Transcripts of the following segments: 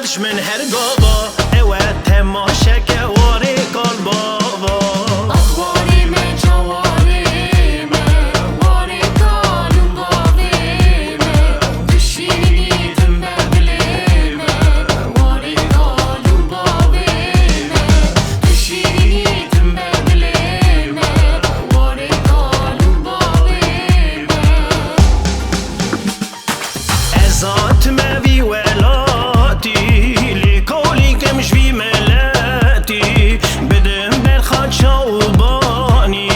دشمن هر گاوا اوه تماشه که واری کال بابا اخواری من جواری من واری کالم باوی من دشینی تم ببلی من واری کالم باوی من دشینی تم ببلی من واری کالم باوی من ازات موی ولاتی لیکولی کمش وی ملاتی بدم برخاد شاوبانی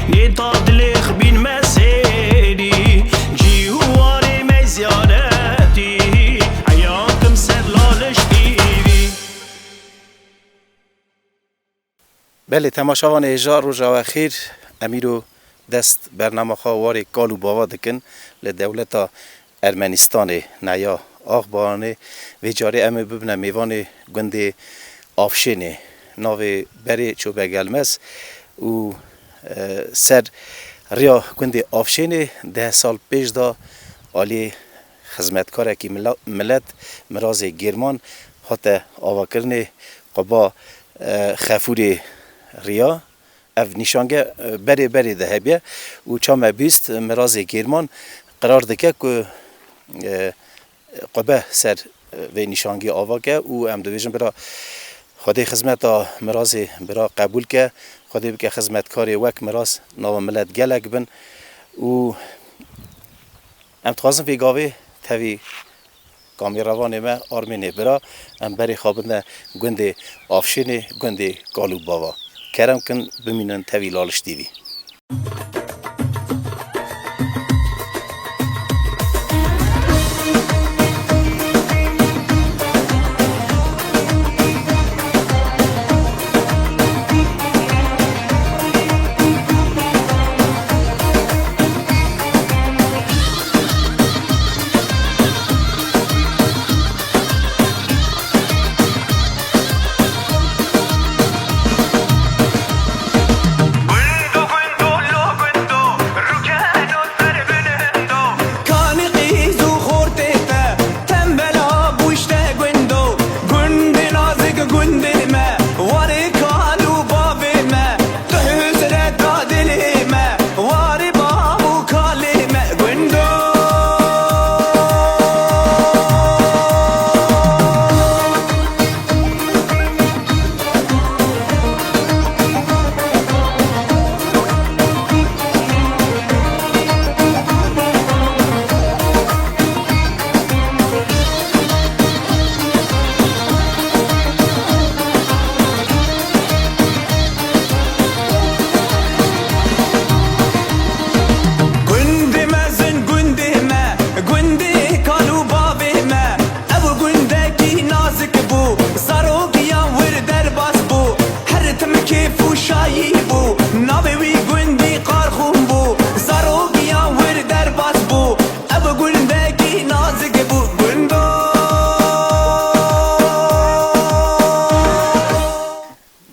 لیتاد لیخ بین مسیری جیواری می زیارتی حیاتم سر لالش دیوی. بله تماشاوان هجار روز و خیر امیرو دست برنامه خواه کالو باوا دکن لدولت ارمنستان نیا آخبانه و جاری امه ببنه میوان گنده آفشینه ناوی بری چوبه گلمس و سر ریا گنده آفشینه 10 سال پیش دا آلی خدمتکار کی ملت مراز گرمان حتی آوا کرنه قبا خفور ریا اف نشانگه بری ده هبیه و چام بیست مراز گرمان قرار دکه که قبه سر و نشانگی آوا که او ام دویژن برا خودی خدمت مراز برا قبول که خودی بکه خدمتکاری وک مراز نو ملت گلک بن و ام تخوازم فی گاوی تاوی کامیروان ما آرمینه برا ام بری خوابنده گنده آفشینه گنده گالو باوا کرم کن بمینن تاوی لالش دیوی.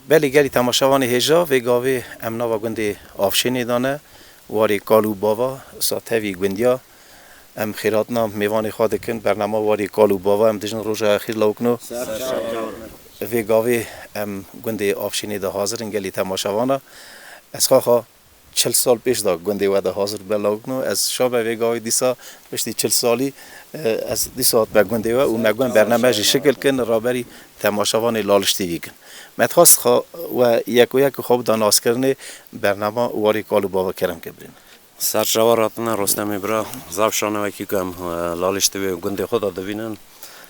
بله گلی تماشاوان هجا و گاوی امنا و گنده آفشینی دانه واری کالو باوا ساتوی گندیا ام خیراتنا میوان خواهد کن برنامه واری کالو باوا ام دجن روز اخیر لوکنو و گاوی ام گنده آفشینی ده حاضر گلی تماشاوانا از خواه 40 سال پیش دا گنده و ده حاضر بلاکنو از شابه و گاوی دیسا پشتی 40 سالی از دیسا به گنده و مگوان برنامه شکل کن رابری تماشاوان لالش تیوی کن متخواست و یک خوب داناس کرنه برنامه واری کالو باوا کرم که برین سرشواراتنا رستمی برا زفشانه وکی که هم لالشتی و گنده خدا دوینن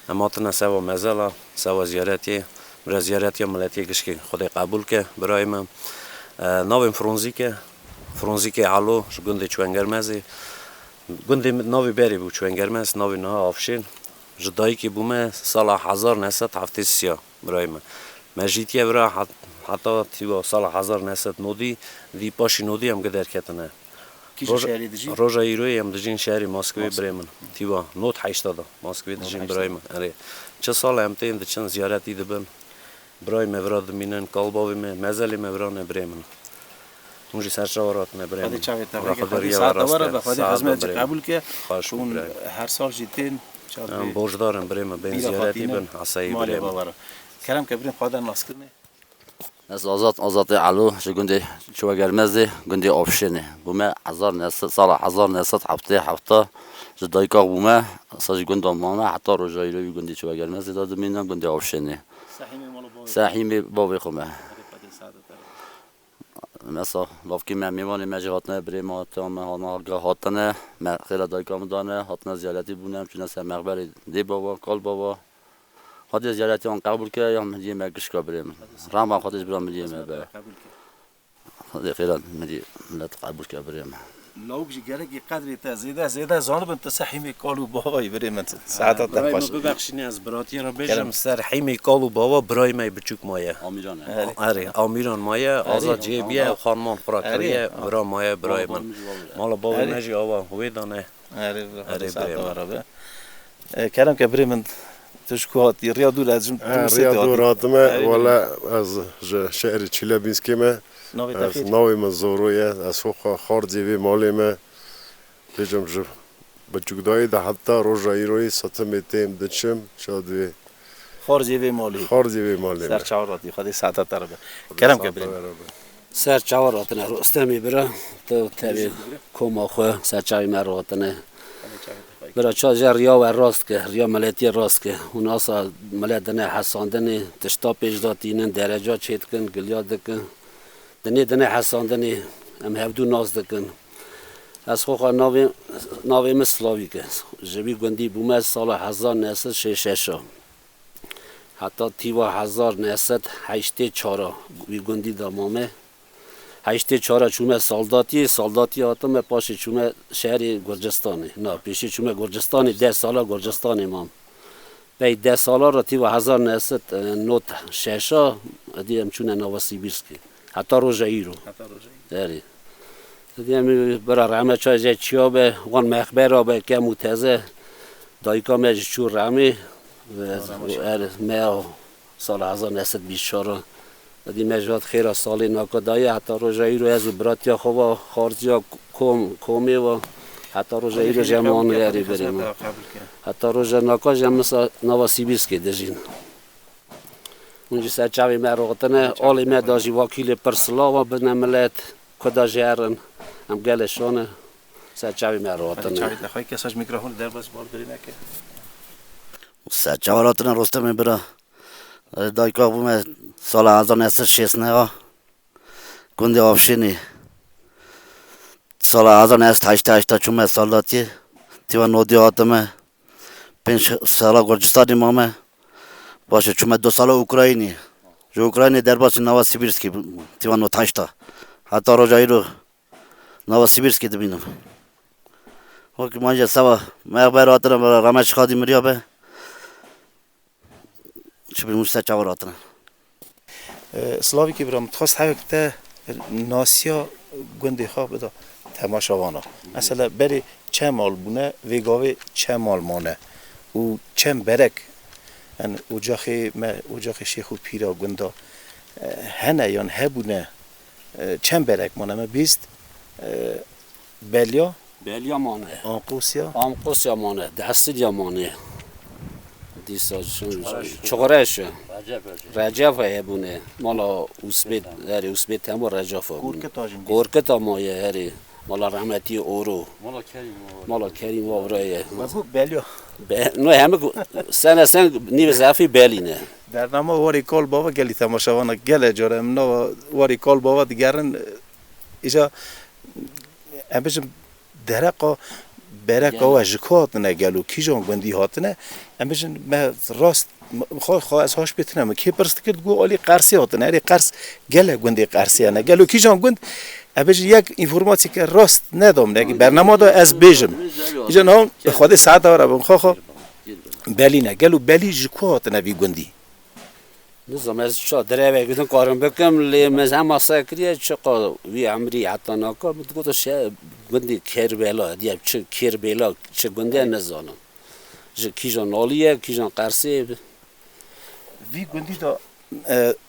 اماتنا سوا مزلا سوا زیارتی برا زیارتی ملتی کشکی خدا قبول که برای من ناویم فرونزی علو گنده چونگرمزی گنده ناوی بری بود چونگرمز ناوی نه آفشین جدایی که بومه سال 1973 برای من مجیتیه برای حتی تیوا سال 1990 دی پاشی نودی هم گدر کتنه روزا ایروی هم دجین شهری ماسکوی برای من تیوا نوت 80 ماسکوی دجین برای من اره چه سال هم تیم دچن زیارتی دبن برای مورد مینن کالباوی مزلی مورانه برای من اونجی سرشوارات برای من خودی ساعت دوره به خودی خدمت قبول که هر سال جیتین ام بوجدارم بریم بین زیارتی بن عصایی مال بریم باور کرم که بریم خدا ناس کنه از آزاد علو شگونده چوب گرمزه گونده آبشینه بومه 1977 جدایکا بومه ساج گونده مانه حتی روزایی روی گونده چوب گرمزه داده مینم گونده آبشینه سحیم بابی خومه مثلا لافکی من میمانه مجهاتنه بریم هاتم هانا هاتنه خیلی دایکام دانه هاتنه زیارتی بونم چون سر مقبره دی بابا کال بابا خودش زیارتی آن قبول که یا مدیه مگش که بریم رام خودش برام مدیه مبه خودش خیلی مدیه ملت قبول که بریم لوگ جگرگی قدری تا زیاده زانب انت سحیم کالو بابایی بریم ساعت تا باش ببخشینی از براتی را بجم سر حیمی کالو بابا برای می بچوک مایه آمیرانه آره آمیران مایه آزاد جیبیه خانمان خوراکریه برای مایه برای من مالا بابا نجی آوا هوی دانه آره بریم کردم که بریم تشکوات ریا دور از ریا دوراتمه ولی از شهر چیلابینسکیمه از نوی من زورویه از خواه خاردیوی مالیمه بجم بچگدایی ده حتی روژایی روی ستم تیم دچم شادوی خاردیوی مالی سر چهاراتی خودی ساعت تربه کردم که بریم سر چهاراتنه رستمی بره تو تبی کم آخوه سر چهاری مراتنه برای چه ریا و راست که ریا ملیتی راست که اونا سا ملیت دنه حساندنی تشتا پیش داتینن درجه چیت کن گلیاد دکن دنه حساندنی هم هفدو ناز دکن از خواه ناوی مسلاوی که جبی گندی بومه سال 1966 حتی تیوا 1984 وی گندی دامامه 84 چومه سالداتی آتم پاش چومه شهری گرجستانی نه پیشی چومه گرجستانی 10 سالا گرجستانی مام بی 10 سالا را تیوا 1996 دیم چونه نواسیبیرسکی حتی روژایی رو داری دیم برای رحمه چای چیا به وان مخبر را به که متزه دایکا میج چور رحمی و سال 1924 دی مجاد خیر سالی ناکدایی حتی روزایی رو از براتیا خواه خارجیا کومی و حتی روزایی رو جمان گری بریم حتی روزا ناکا جمع نواسیبیرسکی دژین اونجا سر چاوی مروتنه آلی مداجی وکیل پرسلا و بنملت کدا جرن هم گلشونه سر چاوی مروتنه چاوی دخوای کساش میکروفون در بس بال برینه که سر چاوراتنه رستم برا دایکا بومه سال 1969 گنده آفشینی سال 1988 چومه سالداتی تیوا نودی آتمه 5 سالا گرجستانی مامه باشه چومه 2 سالا اوکراینی جو اوکراینی در باسی نواسیبیرسکی تیوا نو تاشتا حتی روزایی رو نواسیبیرسکی دبینم وقتی مانجا سوا مقبر آتنه رمش خادی مریا به چه بیموش سر چاور آتنه سلاوی که برام تخواست هایی که ناسیا گنده خواه بدا تماشاوانا مثلا بری چه مال بونه ویگاوی چه مال مانه و چه برک اوجاخ شیخ و پیرا گنده هنه یان هبونه چه برک مانه ما بیست بلیا مانه آنقوسیا مانه دستیا مانه دیسا چغرش رجف هبونه مالا اوسبیت هم رجف گورکت مایه هری مالا رحمتی اورو مالا کریم وابرایه بلیا نه همه سن نیو زعفی بلینه در نما واری کال بابا گلی تماشاوانا گله جاره امنا واری کال بابا دیگرن ایجا همشم درقا برک و جکات نگلو کی جان گندی هاتنه همشن ما راست خواه از هاش بتنم کی پرست کرد گو علی قرصی هاتنه علی قرص گله گندی قرصی نه گلو کی جان گند ابج یک اینفورماسی که راست ندام نگی برنامه دا از بیجم ایجا نام خود ساعت آره بم خواه بلی نه گلو بلی جکات نبی گندی نظام از چه دره بگیرن کارم بکم لیمز هم مسکریه چقدر وی عمری حتی نکار بود گفت شه گندی کربلا دیاب چه کربلا چه گندی نزانم کیجان عالیه کیجان قرصی وی گندی دا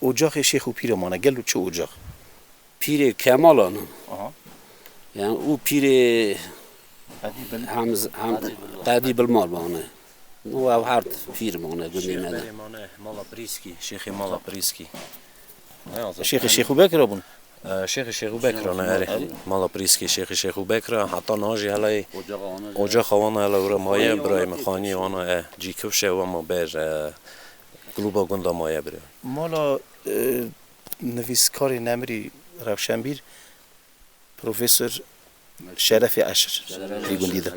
اوجاق شیخ و پیر مانه گلو چه اوجاق پیر کمالان یعنی او پیر هم قدی بالمال بانه او هر پیر مونه گندی منه مالا بریسکی شیخ مالا بریسکی شیخ بکر بون شیخ بکر نه اره مالا بریسکی شیخ بکر حتی ناجی هلای اوجا خوانه هلا ور مایه برای مخانی آنها جیکوشه و ما بر کلوبا گندا مایه بره مالا نویسکار نمری روشنبیر پروفسور شرف اشر في گندی ده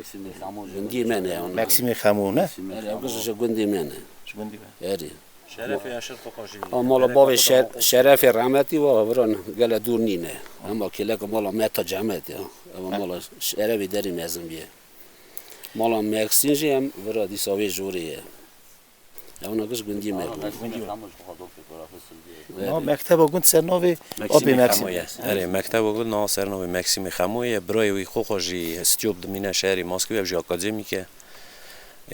گندی منه مکسیم خمو نه اري گندی منه گندی اري شرف اشر خوشی مالا باب شرف رحمتی و وران گل دور نینه اما کلاک مالا متا جمعت اما مالا شرف داری مزم بیه مالا مکسینجی هم ورا دیساوی جوریه اونا گش گندی منه مکتب گند سرناوی آبی مکسیم اره مکتب گند نا سرناوی مکسیم خمویه برای وی خوشی استیوب دمینه شهری ماسکوی افجی آکادمیکه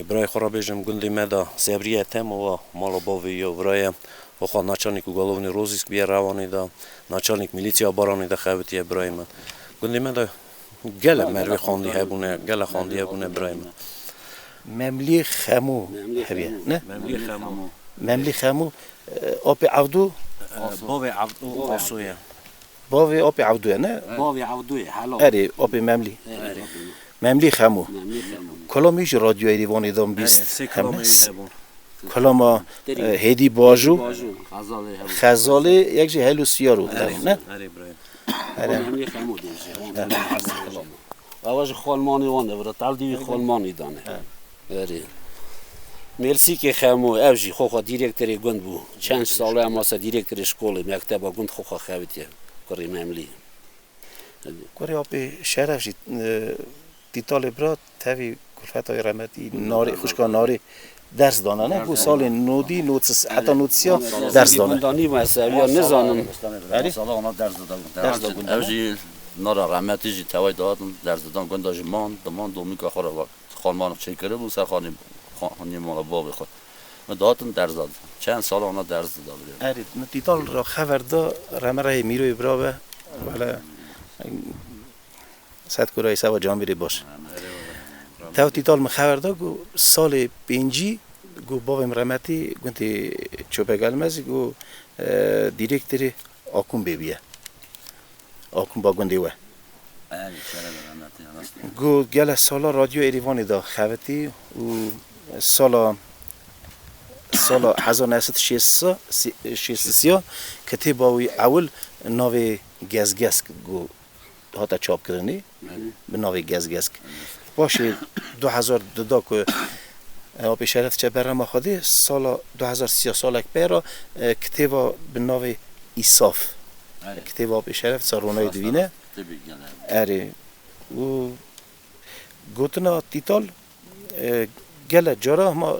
برای خرابیجم گندی مدا سبریه تم و مالا باوی و برای خو ناچارنیک گالونی روزیسک بیه روانی دا ناچارنیک میلیتیا بارانی دا خوابتیه برای من گندی مدا گله مروی خواندی هبونه گله خواندی هبونه برای من مملی خمو هبیه نه مملی خمو آب عودو باب عبدو آسویه باوی آب عودو نه باوی عودوی حالا اره آب مملی خمو کلا میشه رادیو ایوانی دام بیست همست کلا ما هدی باجو خزاله یک جه هلو سیارو نه مملی خمو دیشه آواز خالمانی وانه برای تلدیوی خالمانی دانه اره مرسی که خمو اوجی خواه دیرکتری گند بو چند ساله اماسا دیرکتری شکوله مکتبا گند خواه خوابتیه کاری مملی کاری آب شرف جید دیتال برا تاوی کلفت های رحمتی ناری خوشکا ناری درس دانه نه بو سال نودی نوتس حتی نوتسیا درس دانه گندانی مذهبی ها نزانم سالا اونا درس دادم اوجی نارا رحمتی جی توای دادم درس دادم گنداج مان دومی که خورا خانمان چه کرده بود سر خانی مالا باب خود من دادم درس دادم چند سال اونا درس دادم اری دیتال را خبر دا رمره میروی برا ولی صد کرای سوا جامبیری باش تو دیتال مخبر دا گو سال پنجی گو بابم رحمتی گونتی چوبگل مزی گو دیرکتری آکون ببیه آکون با گوندی و گو گل سالا رادیو ایریوانی دا خوتی و سالا 1963 کتابی اول ناوی گزگسک گو هاتا چاپ کردنی به ناوی گزگسک باشه 2002 که آب شرف چه برنامه خودی سال 2003 سال پیرا کتاب به ناوی ایصاف کتاب آب شرف سرونای دوینه اره و گوتنا تیتال گله جارا ما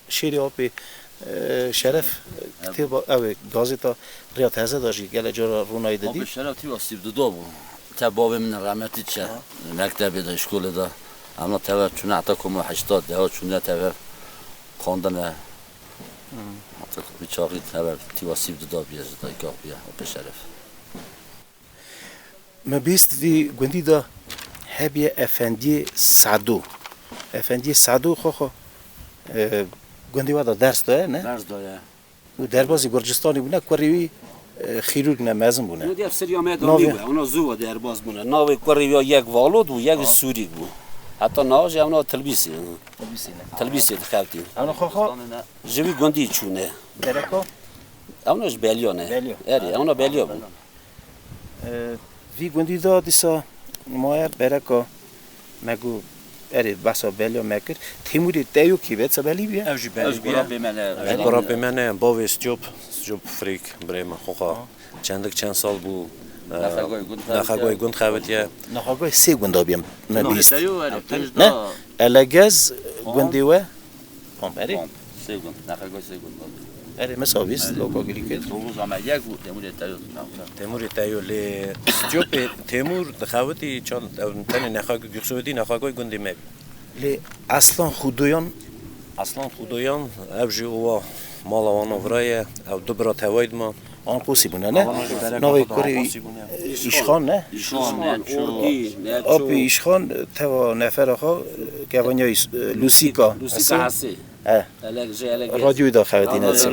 شیری آب شرف کتاب او گازیتا ریاض هزه داشتی گله جارا رونای دادی آب شرف تی واسیب دو بود تا باب من رحمتی چه مکتب دا اشکول دا اما تا چون عطا کم 80 ده چون تا خواندن بیچاری تا تی واسیب دو بیاز دا گاه بیا آب شرف ما بیست وی گوندی دا هبیه افندی سعدو خو گوندی وادا درس داره نه؟ درس داره و دربازی گرجستانی بونه کوریوی خیرورگ نمازم بونه اون دیگر سری آمدانی بود اونا زو درباز بونه ناوی کوریویا یک والود و یک سوریک بود حتی ناوی اونا تلبیسی خالتی اونا خو جوی گوندی چونه درکو اوناش بلیونه اری اونا بلیا بود وی گوندی دا دیسا مایر برکا مگو اری بسا بلیا مکر تیموری تیو کی بیت سبلی بیا اوجی برا به من باوی استیوب فریک برای من خواه چند سال بو نخواهی گند خوابتیه نخواهی سه گندا بیم مبیست نه الگز گندی و پام اری سه گند نخواهی سه گند اری مساویست لوکا گلی کد روز آمد یک بود تیموری تایو لی استیوب تیمور دخواهی چند تنی نخواهی گرسودی نخواهی گندی مب لی اصلا خودویان اوجی او مالا برای او دو برات هواید ما آن پوسی بونه نه نوی کوری ایشخان نه آبی ایشخان تو نفر آخا گوانیای لوسیکا هستی رادیوی دا خواهدی نسی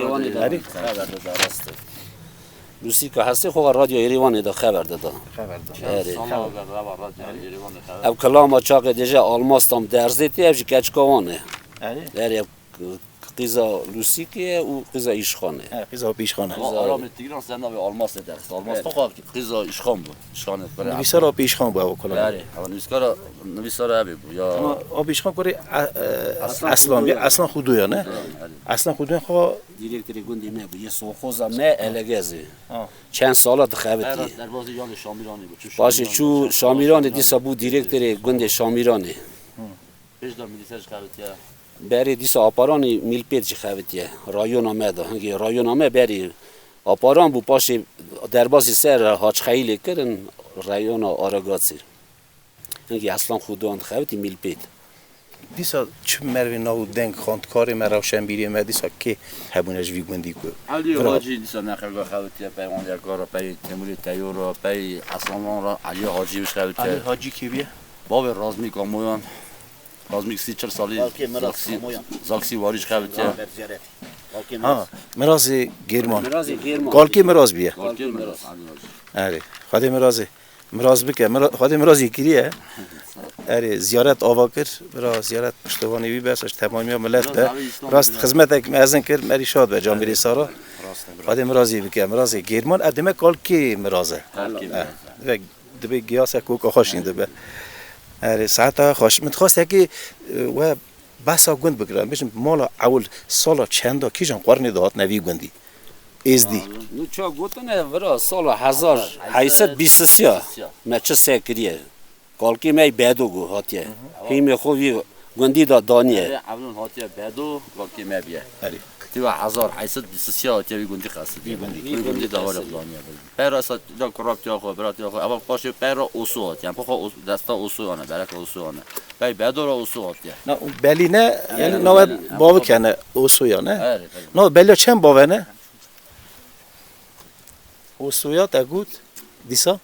روسی که هستی خواه رادیو ایریوانی دا خبر داده او کلام چاق دیجا آلماستم درزیتی اوشی کچکوانه قیزا روسی که او قیزا ایشخانه قیزا پیشخانه آرام تیگران سنده به آلماس درست آلماس خواه قیزا ایشخان بود ایشخانه نویسار آب ایشخان بود کلام بله نویسار عبی بود یا آب ایشخان کاری اصلا خودویا نه اصلا خودویا خواه دیرکتری گوندی نه بود یه سوخوزا نه الگزی چند ساله دخوابتی در بازی یال شامیرانی بود باشه چو شامیرانی دیسا بود دیرکتری گوند شامیرانی پیش میلیسرش خوابتی بری دیسا آپارانی میلپیت چی خوابتیه رایون آمده هنگی رایون آمده بری آپاران بود پاشه در بازی سر هاچ خیلی کردن رایون آرگاتی هنگی اصلا خودوان خوابتی میلپیت دیسا چه مروی ناو دنگ خاندکاری مروشن بیری ما دیسا که هبونش ویگوندی کو علی حاجی دیسا نخرگاه خوابتیه پیغمبرگاه پی تیموری تیور پی اسلامان را علی حاجی بش خوابتیه علی حاجی کی بیه باب رازمی کامویان رازمی 30-40 سالی زاکسی واریش خوابتیه مراز گرمان کالکی مراز بیه آره خواهد مراز بکه خواهد مراز یکیریه آره زیارت آوا کرد برای زیارت پشتوانی بی بسش تمامی ملت به راست خدمت یک مازن کرد مری شاد به جامعه سارا خواهد مرازی بکه مراز گرمان ادمه کالکی مرازه دبی گیاس کوک خوشین دبه آره ساعت خوش متخواست که و بسا گوند بگیرم بشم مالا اول سالا چندا کیشان قرنی داد نوی گوندی ازدی نو چا گوتنه ورا سال 1823 مچه سکریه کالکی می بدو گو هاتیه هیم خوبی گوندی دا دانیه اولون هاتیه بدو کالکی می بیه تیو 1823 هاتیه گوندی خاصی گوندی داور دانیه پر اصلا دا کرابتی آخو براتی آخو اول پاشه پر اوسو هاتیه پخو دستا اوسو آنه برک اوسو آنه بای بدو را اوسو هاتیه نه بلی نه یعنی نو باو کنه اوسو یا نه نه بلی چند باو نه اوسویا تا گوت دیسا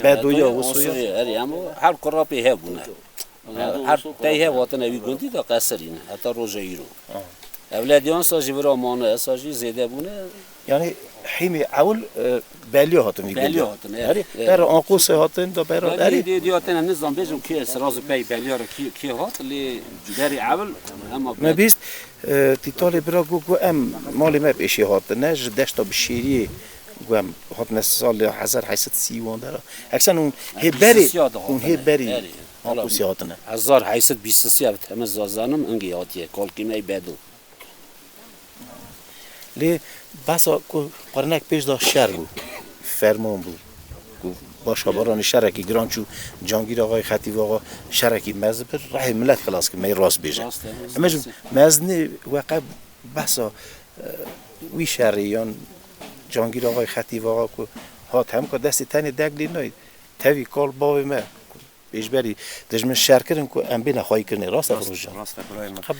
بدویا اوسویا اری اما هر کرابی هبونه هر تایه وطن اوی گوندی دا قصرینه حتی روزه ایرو اولادیان ساجی برا مانه ساجی زیده بونه یعنی حیمی اول بلیو هاتن بلیو هاتن اری برا آنقوس هاتن دا برا اری دی هاتن نظام بیشم که سراز پی بلیار کی هات لی دری اول اما ما بیست تیتال برا گو ام مالی ما بیشی هاتن نج دشتا بشیری گویم هاتن سال 1830 داره اکسن اون هبری آنقوسی هاتنه 1823 ابت همه زازانم انگی هاتیه کالکی می بدو لی بسا قرنک پیش دا شهر بود فرمان بود باشه باران شرکی گرانچو جانگیر آقای خطیب آقا شرکی مذهب راه ملت خلاص که می راست بیشه اما مزنی وقت بسا وی شهریان جانگیر آقای خطیب آقا که هات هم که دستی تنی دگلی ناید تاوی کال باوی ما بیش بری دشمن شهر کردن که ام بین خواهی کردن راست افروز جان خب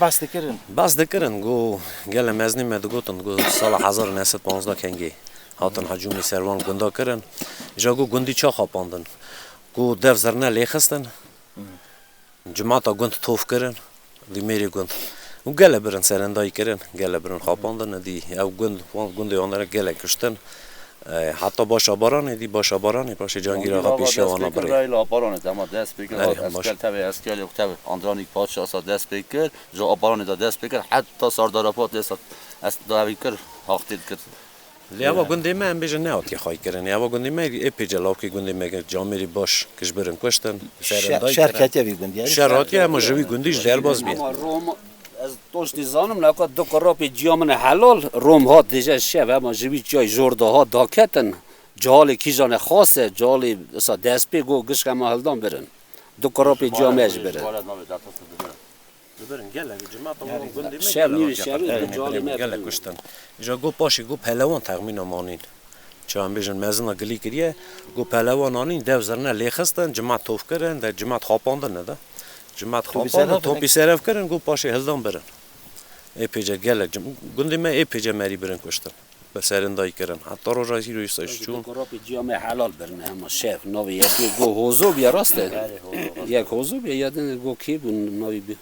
بس دکرن گو گل مزنی مدگوتن گو سال 1915 کنگی هاتن هجومی سروان گندا کردن جا گو گندی چا خاپاندن گو دف زرنه لیخستن جماعتا گند توف کردن دی میری گند و گل برن سرندایی کردن گل برن خاپاندن دی او گند آنها گل کشتن حتی باشه بارانی دی باشه بارانی باشه جانگیر آقا پیشی آنها بره رایل بارانی دما دست بگیر اسکل تبع اسکل تبع آندرانیک پادشاه سا دست بگیر جو بارانی دا دست بگیر حتی سردار پات دست از داوی کرد هاختید کرد لیاوا گندی من هم بیشتر نه که خواهی کردن لیاوا گندی من اپیجلا که گندی من جامعی باش کش برن کشتن شرکتی وی گندی شرکتی اما جوی گندیش در باز بیاد از توش دیزانم نکات دو کراپی جامن حلال روم ها دیجه شب اما جوی جای جورده ها داکتن جالی کیجان خاصه جالی اصلا دست پی گو گشک اما هلدان برن دو کراپی جامعش برن ببرن گله جماعت ما گندی شب نیوی شب جالی گله کشتن جا گو پاشی گو پهلوان تخمین مانین چه هم بیشتر مزنا گلی کریه گو پهلوان آنین دو زرنه لیخستن جماعت توف کردن در جماعت خاپاندن نده جماعت خاپاندن توپی سرف کردن گو پاشی هلدان برن اپیجه گله گندی من اپیجه مری برن کشتن به سرندایی کردن حتی رو رازی روی سایش چون کراپی جامع حلال برن اما شف نوی یکی گو حوزو بیا راسته یک حوزو بیا یادن گو کی بون نوی بیا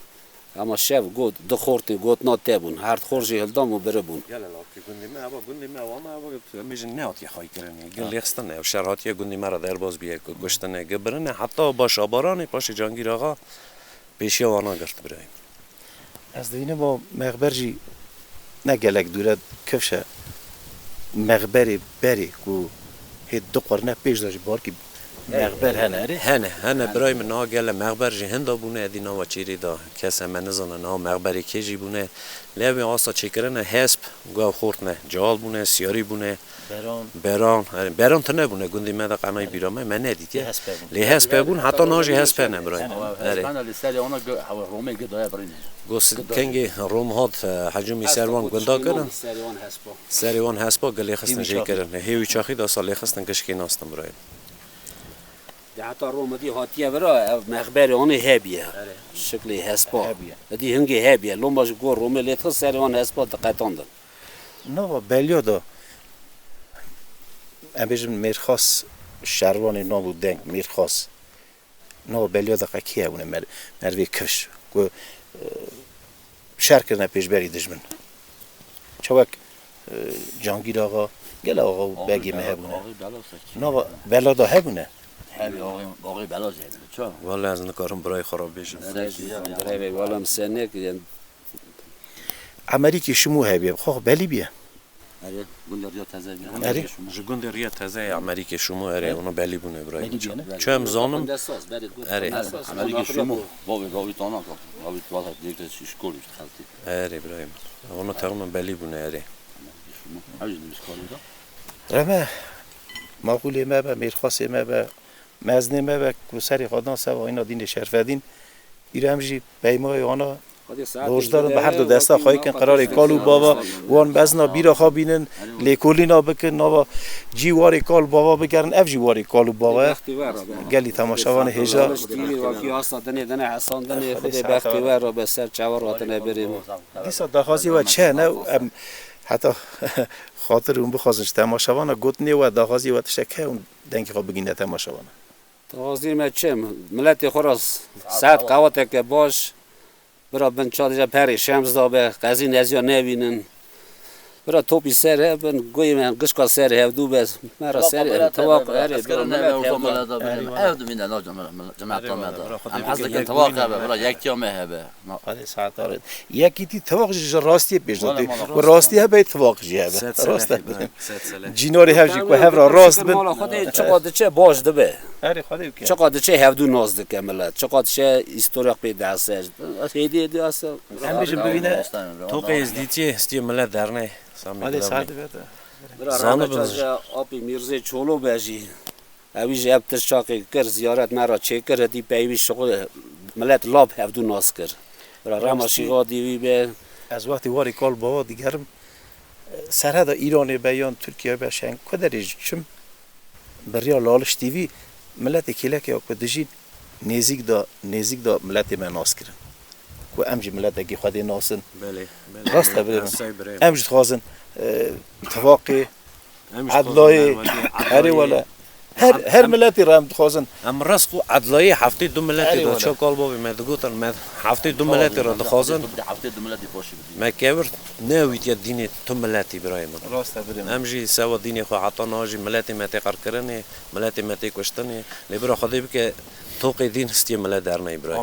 اما شب گوت دو خورتی گوت ناتبون هر خورجی هلدام و بره بون يلا لاكي قندي ما ابا قندي ما وما ابا ميجن ناوت يا خاي كرني قال لي خستنه وشرات يا قندي مرا در باز بيه گشتنه گبرنه حتی باش آبارانی باش جانگیر آقا پیشیا وانا گرت برایم از دینه با مغبرجی نگلک دوره کفشه مغبری بری کو هی دو قرنه پیش داشت بار که مغبر هنه اره هنه برای من ها گله مغبر جی هندا بونه ادینا و چیری دا کسی من نزانه نا مغبری که جی بونه لیوی آسا چکرنه حسب گوه خورتنه جال بونه سیاری بونه بران تنه بونه گندی مده قنای بیرامه من ندید لی حسب بون حتی ناجی حسب نه برای گوست کنگی روم هات حجومی سروان گندا کرن سروان حسبا گلی خستن جی کرن هیوی چاخی دا سالی خستن کشکی ناستن برای حتی روم دی هاتیه برا مخبر آن هبیه شکلی حسبا دی هنگی هبیه لوماش گور روم لیت سروان حسبا دقیقاً نه بلیا دا امروز میرخواست شروان نابو دنگ میرخواست نه بلیا دا کیه بونه مروی کش کو شرک نه پیش بری دشمن چوک جانگیر آقا گل آقا بگی مهبونه نه بلا دا هبونه باقی بلا زیاده چه؟ والا از نکارم برای خراب بشن برای والا مسنه که امریکی شمو هبیه خواه بلی بیه اره گندریا تازه بیان اره جگوند ریا تازه امریک شما اره اونا بلی بونه برای چه هم زانم اره امریک شما باوی تانا که باوی توات دیگه شکلی خالتی اره برای اونا تقریبا بلی بونه اره همین میشکاری دا رمه معقوله ما به میرخواسته ما به مزنه ما به کوسری خدان سوا اینا دین شرفدین ایرامجی پیمای آنها روزدارن به هر دو دسته خواهی کن قرار کالو بابا وان بزنا بیرا خوابینن لیکولینا بکن نوا جیواری کال بابا بگرن اف جیواری کالو بابا گلی تماشاوان هجا واقعی هست دنی حسان دنی خود بختی ور را به سر چوار واتنه بریم دیسا دخوازی و چه نه حتی خاطر اون بخوازنش تماشاوان گوتنی و دخوازی و تشکه اون دنگی خواب بگینه تماشاوان تازی ما چه ملت خراس ساعت قوات که باش برا بن چادر پری شمس دا به قضیه نزیا نبینن برا توپی سر بن گوی من قشقا سر هفدو بس مرا سر تواق اری برا ملت من نه جماعت ما هم حضرت که تواق برا یک تیم هبه آره ساعت آره یکی تی تواق جی راستی پیش داده و راستی هبه تواق جی هبه راست جیناری هفجی که هفرا راست بن خودی چقدر چه باش دبه آره خودی که چقدر چه هفدو ناز دکه ملت چقدر چه استوریق پیدا است هدیه است هم بیشم ببینه تو قیز دیتی استی ملت درنه آره ساعت بده زانه بز آبی میرزه چولو بجی اوی جاب تشاقی کر زیارت مرا چه کر دی پیوی شغل ملت لاب هفدو ناز کر برا رماشیغا دیوی به از وقتی واری کال بابا دیگرم سرحد ایران بیان ترکیه بشن کدریج چم بریا لالش دیوی ملت کلک یا کدجی نزیک دا ملت من ناز کرن کو امجی ملت اگه خودی ناسن بله راست بریم امجی خوازن اتفاقی عدلای هری ولا هر ملتی رام خوازن ام رسخو عدلای هفته دو ملتی دا چه کال بابی ما دگوتن ما هفته دو ملتی را دخوازن هفته دو ملتی باشی ما کبر نوید یا دین تو ملتی برای من راست بریم امجی سوا دینی خو عطا ناجی ملتی متی قرار کرنه ملتی متی کشتنه لیبرا خدای بکه توقی دین ستی ملت در نی برای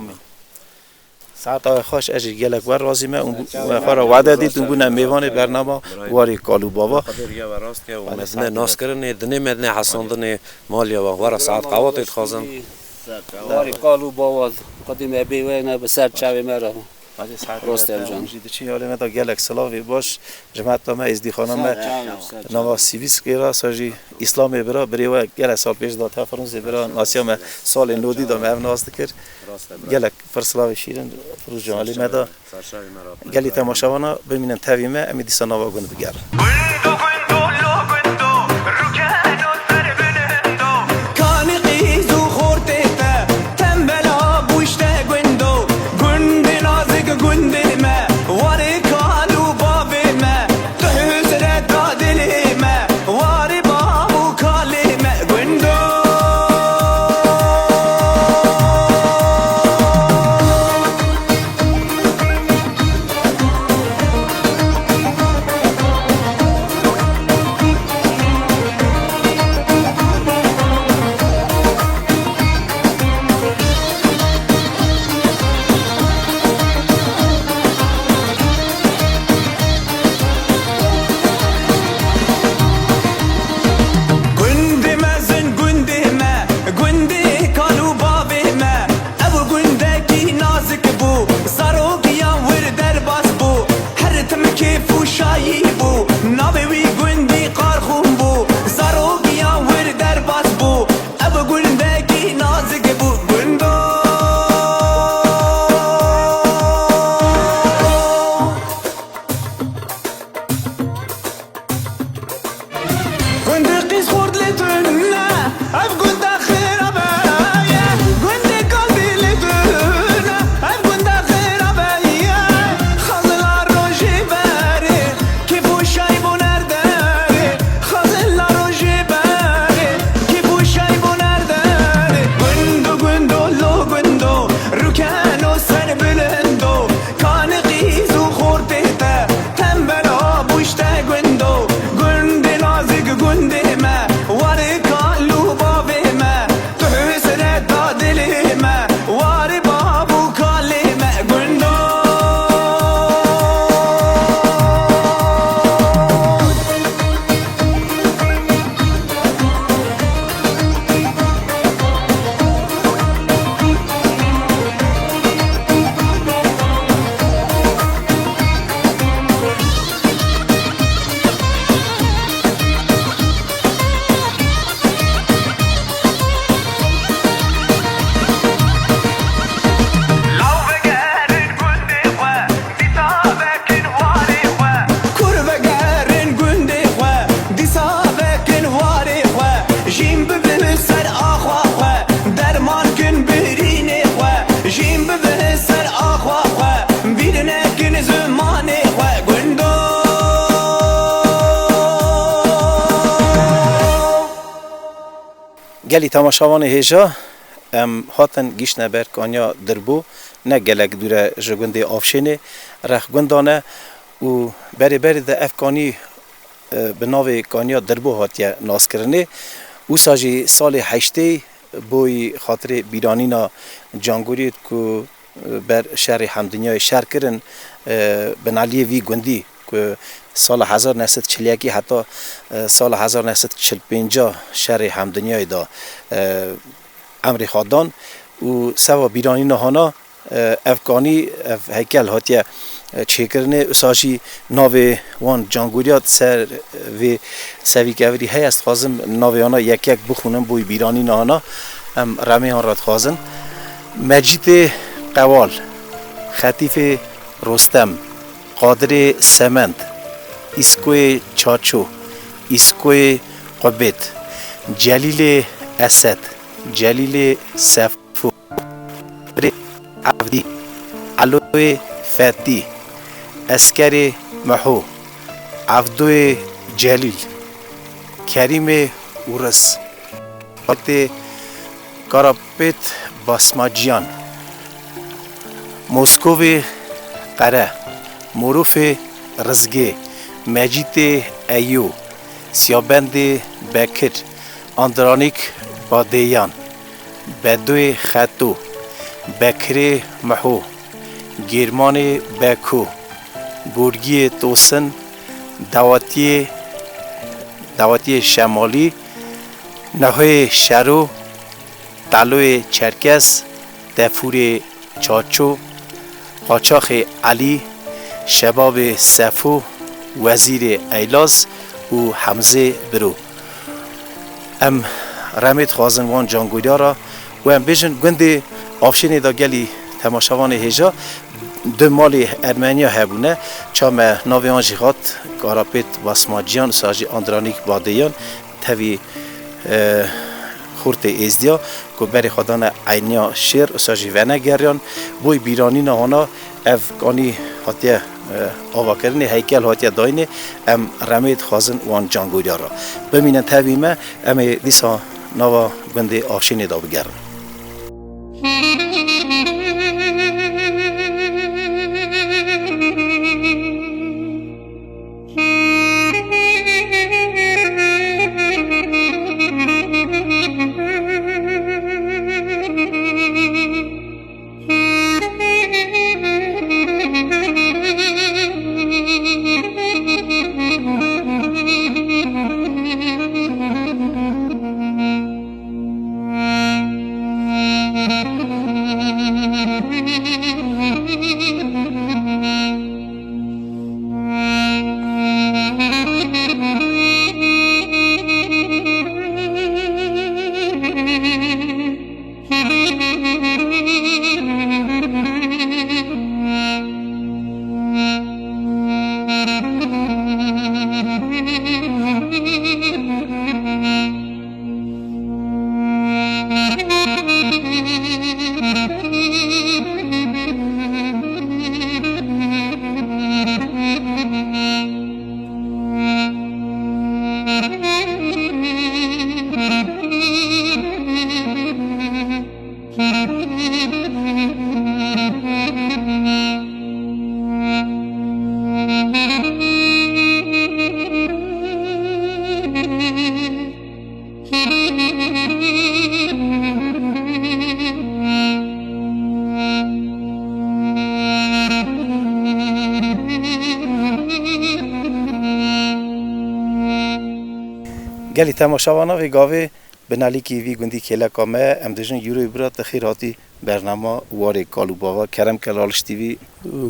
ساعت خوش اجی گلک ور رازی ما اون خورا وعده دید اون گونه میوان برنامه واری کالو بابا خدای و راست که و مدنه ناس کرنه دنه مدنه حسان دنه مالیا و ورا ساعت قوات خازن واری کالو بابا قدیم بیوینه به سر چاوی مرا راست جان چی حالی ما تا گلک سلاوی باش جماعت ما از دی خانم نوا سیویس گیرا ساجی اسلام برا بریوا گلک سال پیش داد فرانسه برا ناسیام سال نودی دام اون ناز دکر گلک فرسلاوی شیرن فروز جمالی ما دا گلی تماشاوانا ببینن تویمه امی دیسا نوا گون بگیر گلی تماشاوان هیجا هاتن گیش نبر کانیا دربو نه گلک دوره جگنده آفشینه رخ گندانه و بری ده افکانی به ناو کانیا دربو هاتیه ناس کرنه او ساجی سال 8 بوی خاطر بیرانینا جانگوریت که بر شهر همدنیای شهر کرن بنالیه وی گندی که سال 1940 حتی سال 1945 شهر همدنیای دا امر خادان و سوا بیرانی نهانا افغانی هیکل هاتیه چیکرنه اساشی ناو وان جانگوریات سر و سوی گوری های است خازم ناو آنا یک بخونم بوی بیرانی نهانا رمی هان راد خازن مجید قوال خطیف رستم قادر سمند اسکوی چاچو اسکوی قبت جلیل اسد جلیل صفو عبدی علوی فتی اسکر محو عبدوی جلیل کریم ورس وقت کاراپت باسماجیان مسکوی قره مروف رزگه مجید ایو سیابند بکر اندرانیک بادیان بدوی خطو بکری محو گیرمان بکو گورگی توسن دواتی شمالی نهوی شرو تلوی چرکس دفور چاچو قاچاخ علی شباب صفو وزیر ایلاز و حمزه برو رمید خوازن وان جانگویدارا و بیشن گنده آفشین دا گلی تماشاوان هیجا دو مال ارمنیا هبونه چام ناوی آنجی خات کاراپیت واسماجیان ساجی اندرانیک بادیان تاوی خورت ازدیا که بری خدان عینیا شیر ساجی ونه گریان بوی بیرانی نهانا افغانی هاتیه آوا کرنه هیکل هاتیه داینه رمید خوازن وان جانگویدارا بمینن تاویمه دیسا نوا گنده آفشین دا بگرن گلی تماشاوانا و گاوه بنالی کی وی گندی کلا کامه ام دژن یورو برا تخیر هاتی برنامه واره کالو باوا کرم کلالش تیوی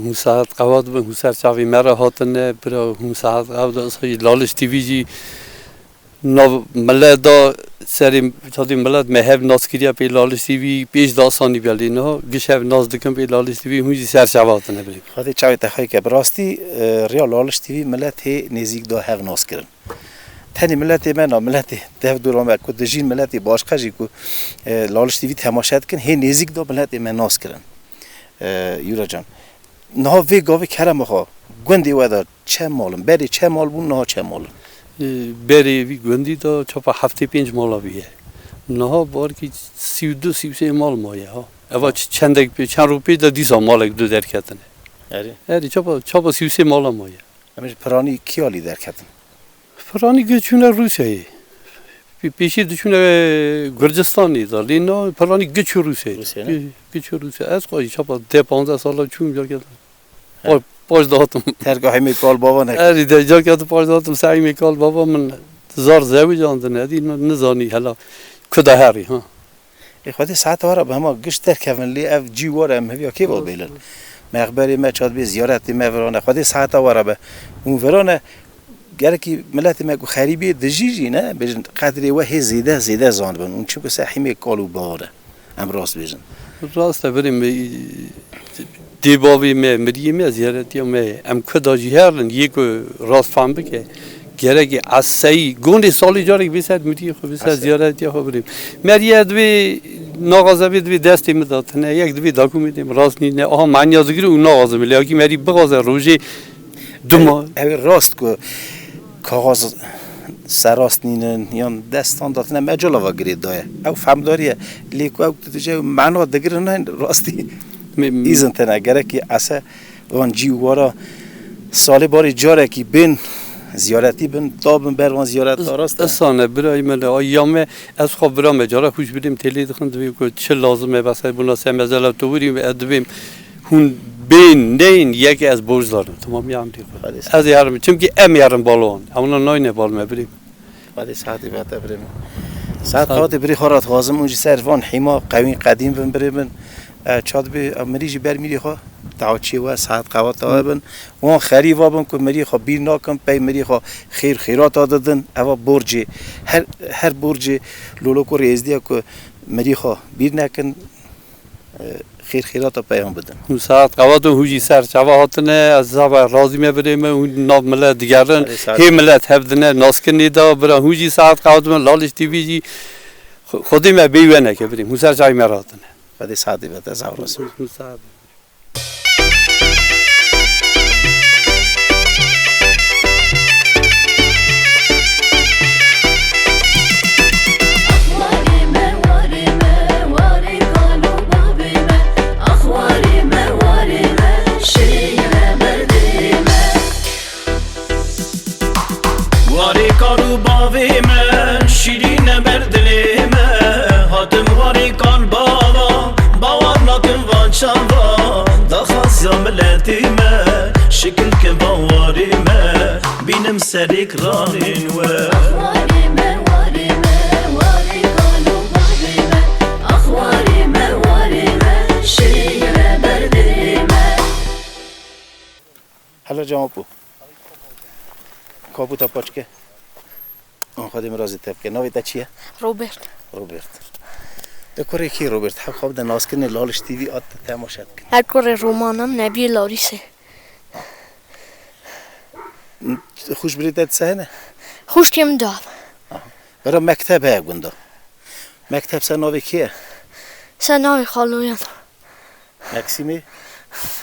مساعد قواد به مساعد چاوی مرا هاتن برا مساعد قواد اصلی لالش تیوی جی نو ملدا سری چادی ملد مهب ناس کردیا پی لالش تیوی پیش داستانی بیالی نه گشب ناز دکم پی لالش تیوی همیشه سر چاواتن بری خاطر چاوی تخای که براستی ریا لالش تیوی ملت هی نزیک دا هف ناس کردن تنی ملت من ملت ده دورم کو دجین ملت باشقه جی کو لالش تیوی تماشات کن هی نزیک دا ملت من ناس کردن یورا جان نه وی گاوی کرم ها گندی ودا چه مالم بری چه مال بون نه چه مال بری وی گندی دا چپا هفته 5 مالا بیه نه بار کی 32 33 مال مایه ها اوا چند روپی دا دیسا مال دو در کتنه آره چابا 33 مال مایه همیشه پرانی کیالی در کتن پرانی گچونه روسیه پیشی دچونه گرجستانی داری نه پرانی گچو روسیه گچو روسیه از قایی چابا 15 سال چون جا کردم پاش دادم ترگاه میکال بابا نه آره در جا کردم پاش دادم سعی میکال بابا من زار زوی جانده ندی نزانی حالا کدا هری ها خودی ساعت وارا به ما گشت در کفنلی اف جی وارا مهیا کی با بیلن مخبری ما چاد به زیارتی ما ورانه خودی ساعت وارا به اون ورانه گره کی ملت ما خریبی دجیجی نه بجن قدری و هی زیده زاند بن اون چون که حیمه کالو باره ام راست بجن راست بریم دیباوی مدیمی زیارتی ام کدا جهرن یک راست فهم بکه گره که از سی گونده سالی جاری بیشتر میتی خو بیشتر زیارتی خو بریم مریه دوی ناغازه دوی دستی میداد نه یک دوی داکو میدیم راست نه آها من یازگیر اون ناغازه میلی اگه مری بغازه روزی دوما راست کو کاغذ سراست نینن یا دستان داد نه مجالا و گرید دایه او فهم داریه لیکو او تجه معنا دگر نه راستی ایزن تنه گره که اسه وان جیوارا سال باری جاره کی بین زیارتی بن دابن بروان زیارت راست استانه برای مله ایام از خواب برام جاره خوش بدیم تلی دخن دوی که چه لازمه بس بنا سمزل تو بریم ادویم هون بین نین یکی از برج دارن تمام یام دی از یارم چون که ام یارم بالون اما ناینه بالم بریم بعد ساعتی بعد بریم ساعت خاطر بری خورات غازم اونجا سروان حما قوی قدیم بن بریم چاد به مریجی بر میری خو تعاچی و ساعت قوات آبن وان خری وابن که مری خو بیر ناکم پی مری خو خیرات دادن اوا برج هر برج لولو کو ریزدی که مری خو بیر نکن خیرات پیام بدن اون ساعت قوات هوجی سر چواهاتنه از زبر راضی میبریم اون ناب ملت دیگرن هی ملت هفدنه ناسکنی دا برا هوجی ساعت قوات من لالش تیوی جی خودی ما بیونه که بریم موسر جای مراتنه بعد ساعتی بعد از اورس واری کارو باوی من شیرین بردلیم هاتم واری کار بابا باور نکن وان چاوا دخواست یا ملتی من شکل که باوری من بینم سریک رانین و حالا جامپو کابوتا پاچکه اون خودم رازی تبکه نوی تا چیه؟ روبرت دکوره کی روبرت حق خواب ده ناز کنه لالش تیوی آت تماشد کنه هر کار رومانم نبی لاریسه خوش بریدت سهنه؟ خوشتیم داد برای مکتب های گنده مکتب سه نوی کیه؟ سنای خالویان مکسیمی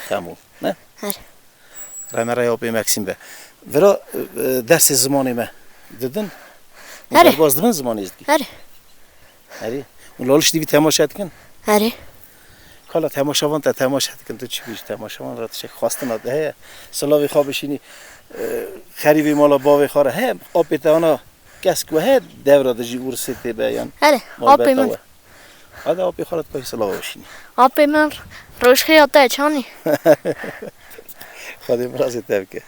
خمول نه؟ هر رمه رای آبی مکسیم به ورا درس زمانی ما دیدن؟ هره باز دیدن زمانی است هره هری اون لالش دیوی تماشات کن هره کالا تماشاوان تا تماشات کن تو چی بیش تماشاوان را تشک خواستن ده سلاوی خوابشینی خریبی مالا باوی خاره هم آبی تانا کس که هد دورا دجی ورسیتی بیان هره آبی من آده آبی خالت که سلاوی بشینی آبی من روش خیاطه چانی خودم رازی تبکه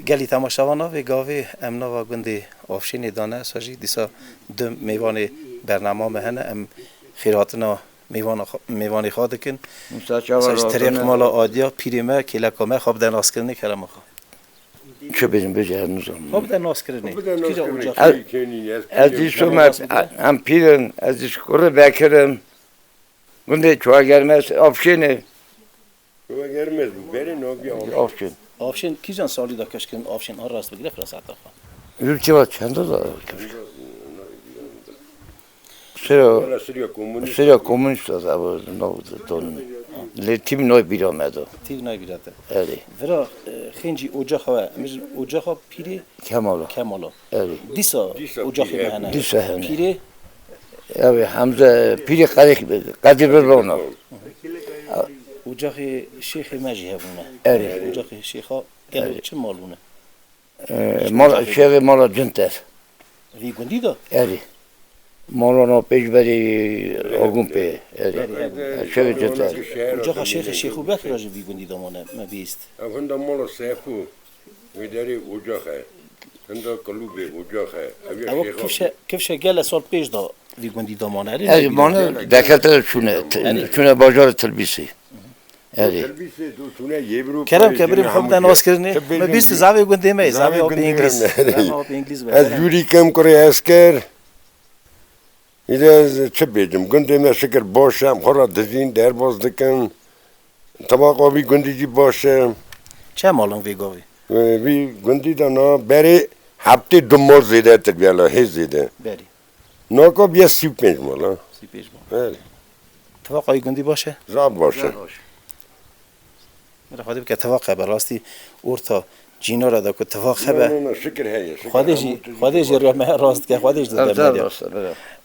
گلی تماشاوانا و گاوی امنا و گندی آفشین دانه ساجی دیسا دو میوان برنامه مهنه ام خیراتنا میوانی خواد کن ساج طریق مالا آدیا پیرمه کلکامه خواب در ناس کردنی کلمه خواه چه بزن بجه هنوزم خواب در ناس کردنی از دیشو هم پیرن از دیش کره بکرم گنده چوه گرمه آفشینه آفشین آفشین کی جان سالی دا کش کن آفشین آن راست بگیره فرست عطا خواه یورچه با چند دار سریا کمونیست از اول نو تیم نوی بیرامده تیو نای بیراته اری ورا خینجی اوجا خواه مجن اوجا خواه پیری کمالا اری دیسا اوجا خواه بهنه دیسا هنه پیری اوی حمزه پیری قدیر برونا اوجا خواه شیخ مجی هبونه اری اوجا خواه شیخا گلو چه مالونه شیخ مالا جنتر وی گندی دا اری مالانا پیش بری آگون پی شیخ جنتر اوجا خواه شیخو بکر راجه وی گندی دا مانه ما بیست هنده مالا سیخو ویداری اوجاخه هنده کلوبه اوجاخه اما کفشه گل سال پیش دا وی گندی دا مانه اری مانه دکتر چونه باجار تلبیسی اری کرم که بریم خواب در ناس کردنی ما بیست زاوی گنده می زاوی آب انگلیس از جوری کم کره اسکر ایده چه بیجم گنده می شکر باشم خورا دزین در باز دکن طبق آبی گندی جی باشه چه مالون وی گاوی وی گندی دانا بری هفته دو مال زیده تربیالا هی زیده بری ناکا بیا 35 مالا 35 مال توقعی گندی باشه زاب باشه مرا خواهدیم که توقع براستی اورتا جینا را دا که توقع به نه شکر هیه خودشی رو مه راست که خودش داده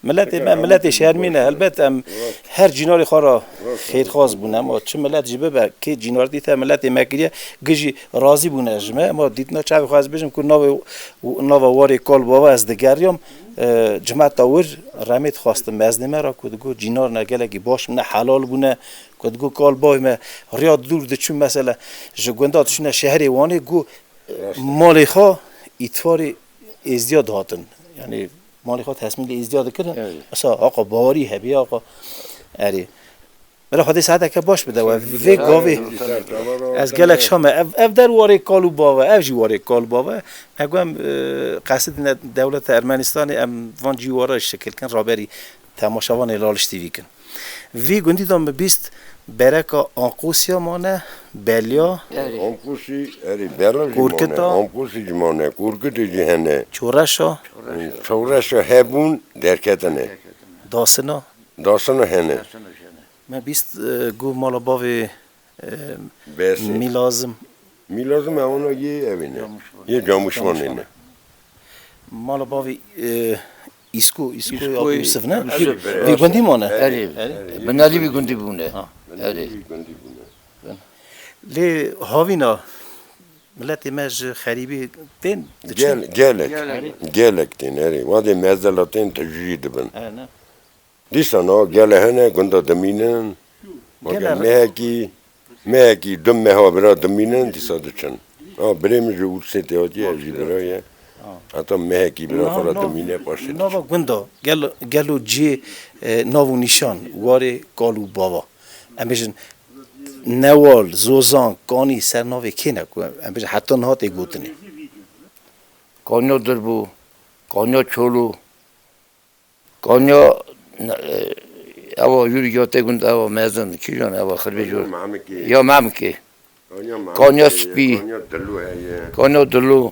ملت شهرمینه البته هر جیناری خورا خیرخواست بونه اما چه ملت جبه به که جینار دیته ملت مکریه گجی راضی بونه جمعه اما دیتنا چه خواست بجم که نو واری کال باوا از دگریم جمعه تاور رمید خواستم مزنمه را که دگو جینار نگلگی باش نه حلال بونه که دگو کال بای ما ریاد دور دچون مثلا جگونداتشون شهری وانی گو مالی خواه ایتواری ازدیاد هاتن یعنی مالی خواه تصمیل ازدیاد کردن اصلا آقا باوری هبی آقا اری مرا خواهده ساعته که باش بده و وی گاوی از گلک شامه اف در واره کالو باوه اف جی واره کالو باوه مگویم قصد دولت ارمنستان ام وان جیواره شکل کن رابری تماشاوان لالش تیوی کن وی گندی دام بیست برکا آنقوسیا مانه بلیا آنقوسی اری برا جمانه آنقوسی جمانه کورکتی جهنه چورشا هبون درکتنه داسنا هنه من بیست گو مالا باوی میلازم اونا یه اوینه یه جاموشمان اینه مالا باوی ایسکو آب یوسف نه وی گندی مانه بنالی وی گندی بونه لی هاوینا ملت مج خریبی تین گلک تین اری وادی مزلاتین تجرید بن دیسانا گله هنه گندا دمینن مهکی دم مها برا دمینن دیسا دچن بریم جو سیتی آجی ازی برای حتی مهکی برا خورا دمینه باشه نوا گندا گلو جی ناو نیشان واره گالو بابا امیشن نوال زوزان کانی سر ناوی که نکو امیشن حتی نهات گوتنی کانیا دربو کانیا چولو کانیا اوا یوری گاته گند اوا مزن کی جان اوا خربی جور یا مامکی کانیا سپی کانیا دلو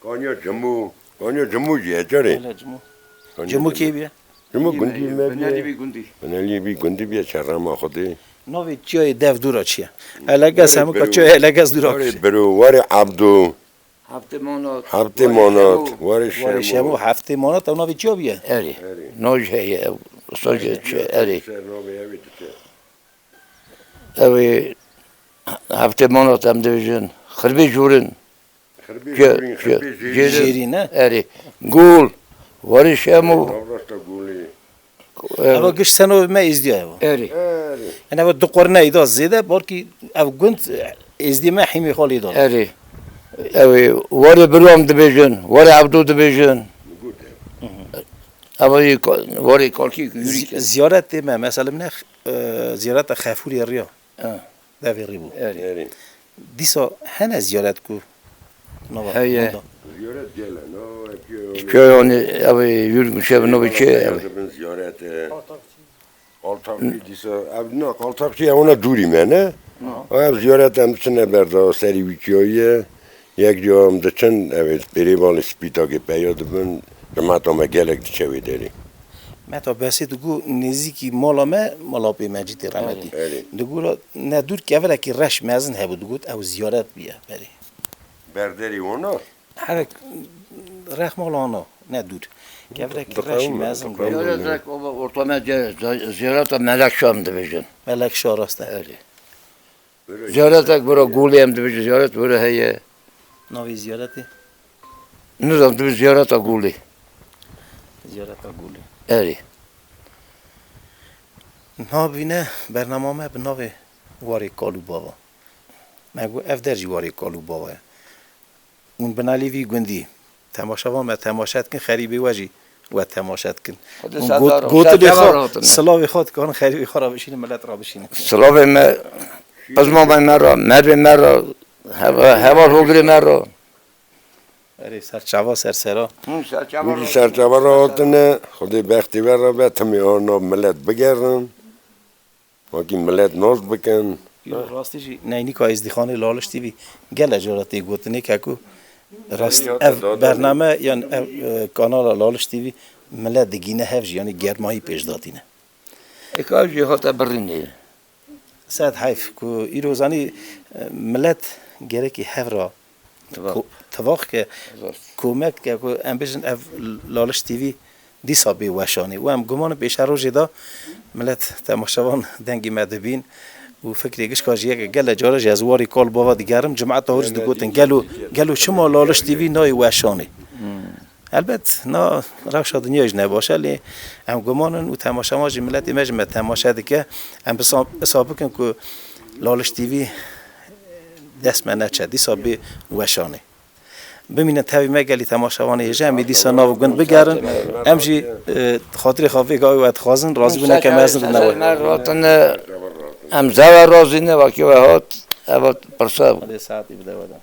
کانیا جمو جیه چاره جمو کی بیا جمو گندی بنالی بی گندی بیا چرا ما خودی نوی چیای دف دورا چیه الگاس همو که چیای الگاس دورا برو واره عبدو هفته مانات واره شمو هفته مانات اونا وی چیا بیه اری نوج هیه ساجه چه اری اوی هفته مانات هم دویجن خربی جورن جیری نه اری گول واره شمو اما گش سنو ما ازدیاه اری انا دو قرنه ایدا زیده بارکی او گند ازدی ما حیمی خالی داد اری اوی واری برام دبیجن واری عبدو دبیجن اوی واری کالکی یوری زیارت ما مثلا من زیارت خافوری ریا دوی ریبو اری دیسا هنه زیارت کو هیه که آنی اوی یوری میشه بنوی چه زیارت قالتاقی دیسا نه قالتاقی اونا دوری منه و زیارت هم چنه بردا سری ویکیاییه یک جا هم دچن اوید بریبال سپیتا که پیاده بن جماعت هم گلک دیچه داری ما تا بسی دگو نزیکی مالا پی مجید رحمتی دگو را ندور که اولا که رش مزن هبو دگو او زیارت بیا بری برداری اونا هر رخ مالا آنا ندور که اولا که رش مزن زیارت رک ارتومه زیارت ملک شام دبیجن ملک شاراسته زیارت رک برا گولی هم دبیجن زیارت برا هیه ناوی زیارتی نظام دبیج زیارت گولی زیارت گولی اری نابینه برنامه ما به ناو واری کالو بابا مگو افدرجی واری کالو بابا اون بنالی وی گندی تماشا ما تماشات کن خریبی واجی و تماشات کن گوت لیخا سلاوی خود کن خریبی خراب بشین ملت را بشین سلاوی ما از ما مرا مرد مرا هوا روگری مرا اری سرچوا سرسرا میگی سرچوا را آتنه خودی بختی ور را به تمی آنا ملت بگردن واقعی ملت ناز بکن راستیشی نینی که از دیخانه لالش تیوی گل اجاراتی گوتنی که کو راست اف برنامه یعنی کانال لالش تیوی ملت دگینه هفج یعنی گرمایی پیش داتینه اکاج جهات برینه ساعت حیف که ای روزانی ملت گره که هف را تواخ که کمک که ام بجن اف لالش تیوی دیسا بی وشانی و ام گمان پیش روزی دا ملت تماشاوان دنگی مدبین و فکریگش کاجیه که گل جارج از واری کال بابا دیگرم جماعت هورج دگوتن گلو شما لالش تیوی نای وشانی البته نا روش دنیاش نباشه لی ام گمانن و تماشا ماجی ملت مجمع تماشا دیگه ام حساب کن که لالش تیوی دست من نچه دیسا بی وشانی ببینن تابی مگلی تماشاوانه جمعی دیسا ناو گند بگرن امجی خاطر خوابی گاهی وقت خازن راضی بودن که مزن نوه مراتن ام زوا راضی نه واقعی و هات اوت پرسا ساعتی بده ودم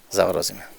زوا راضی نه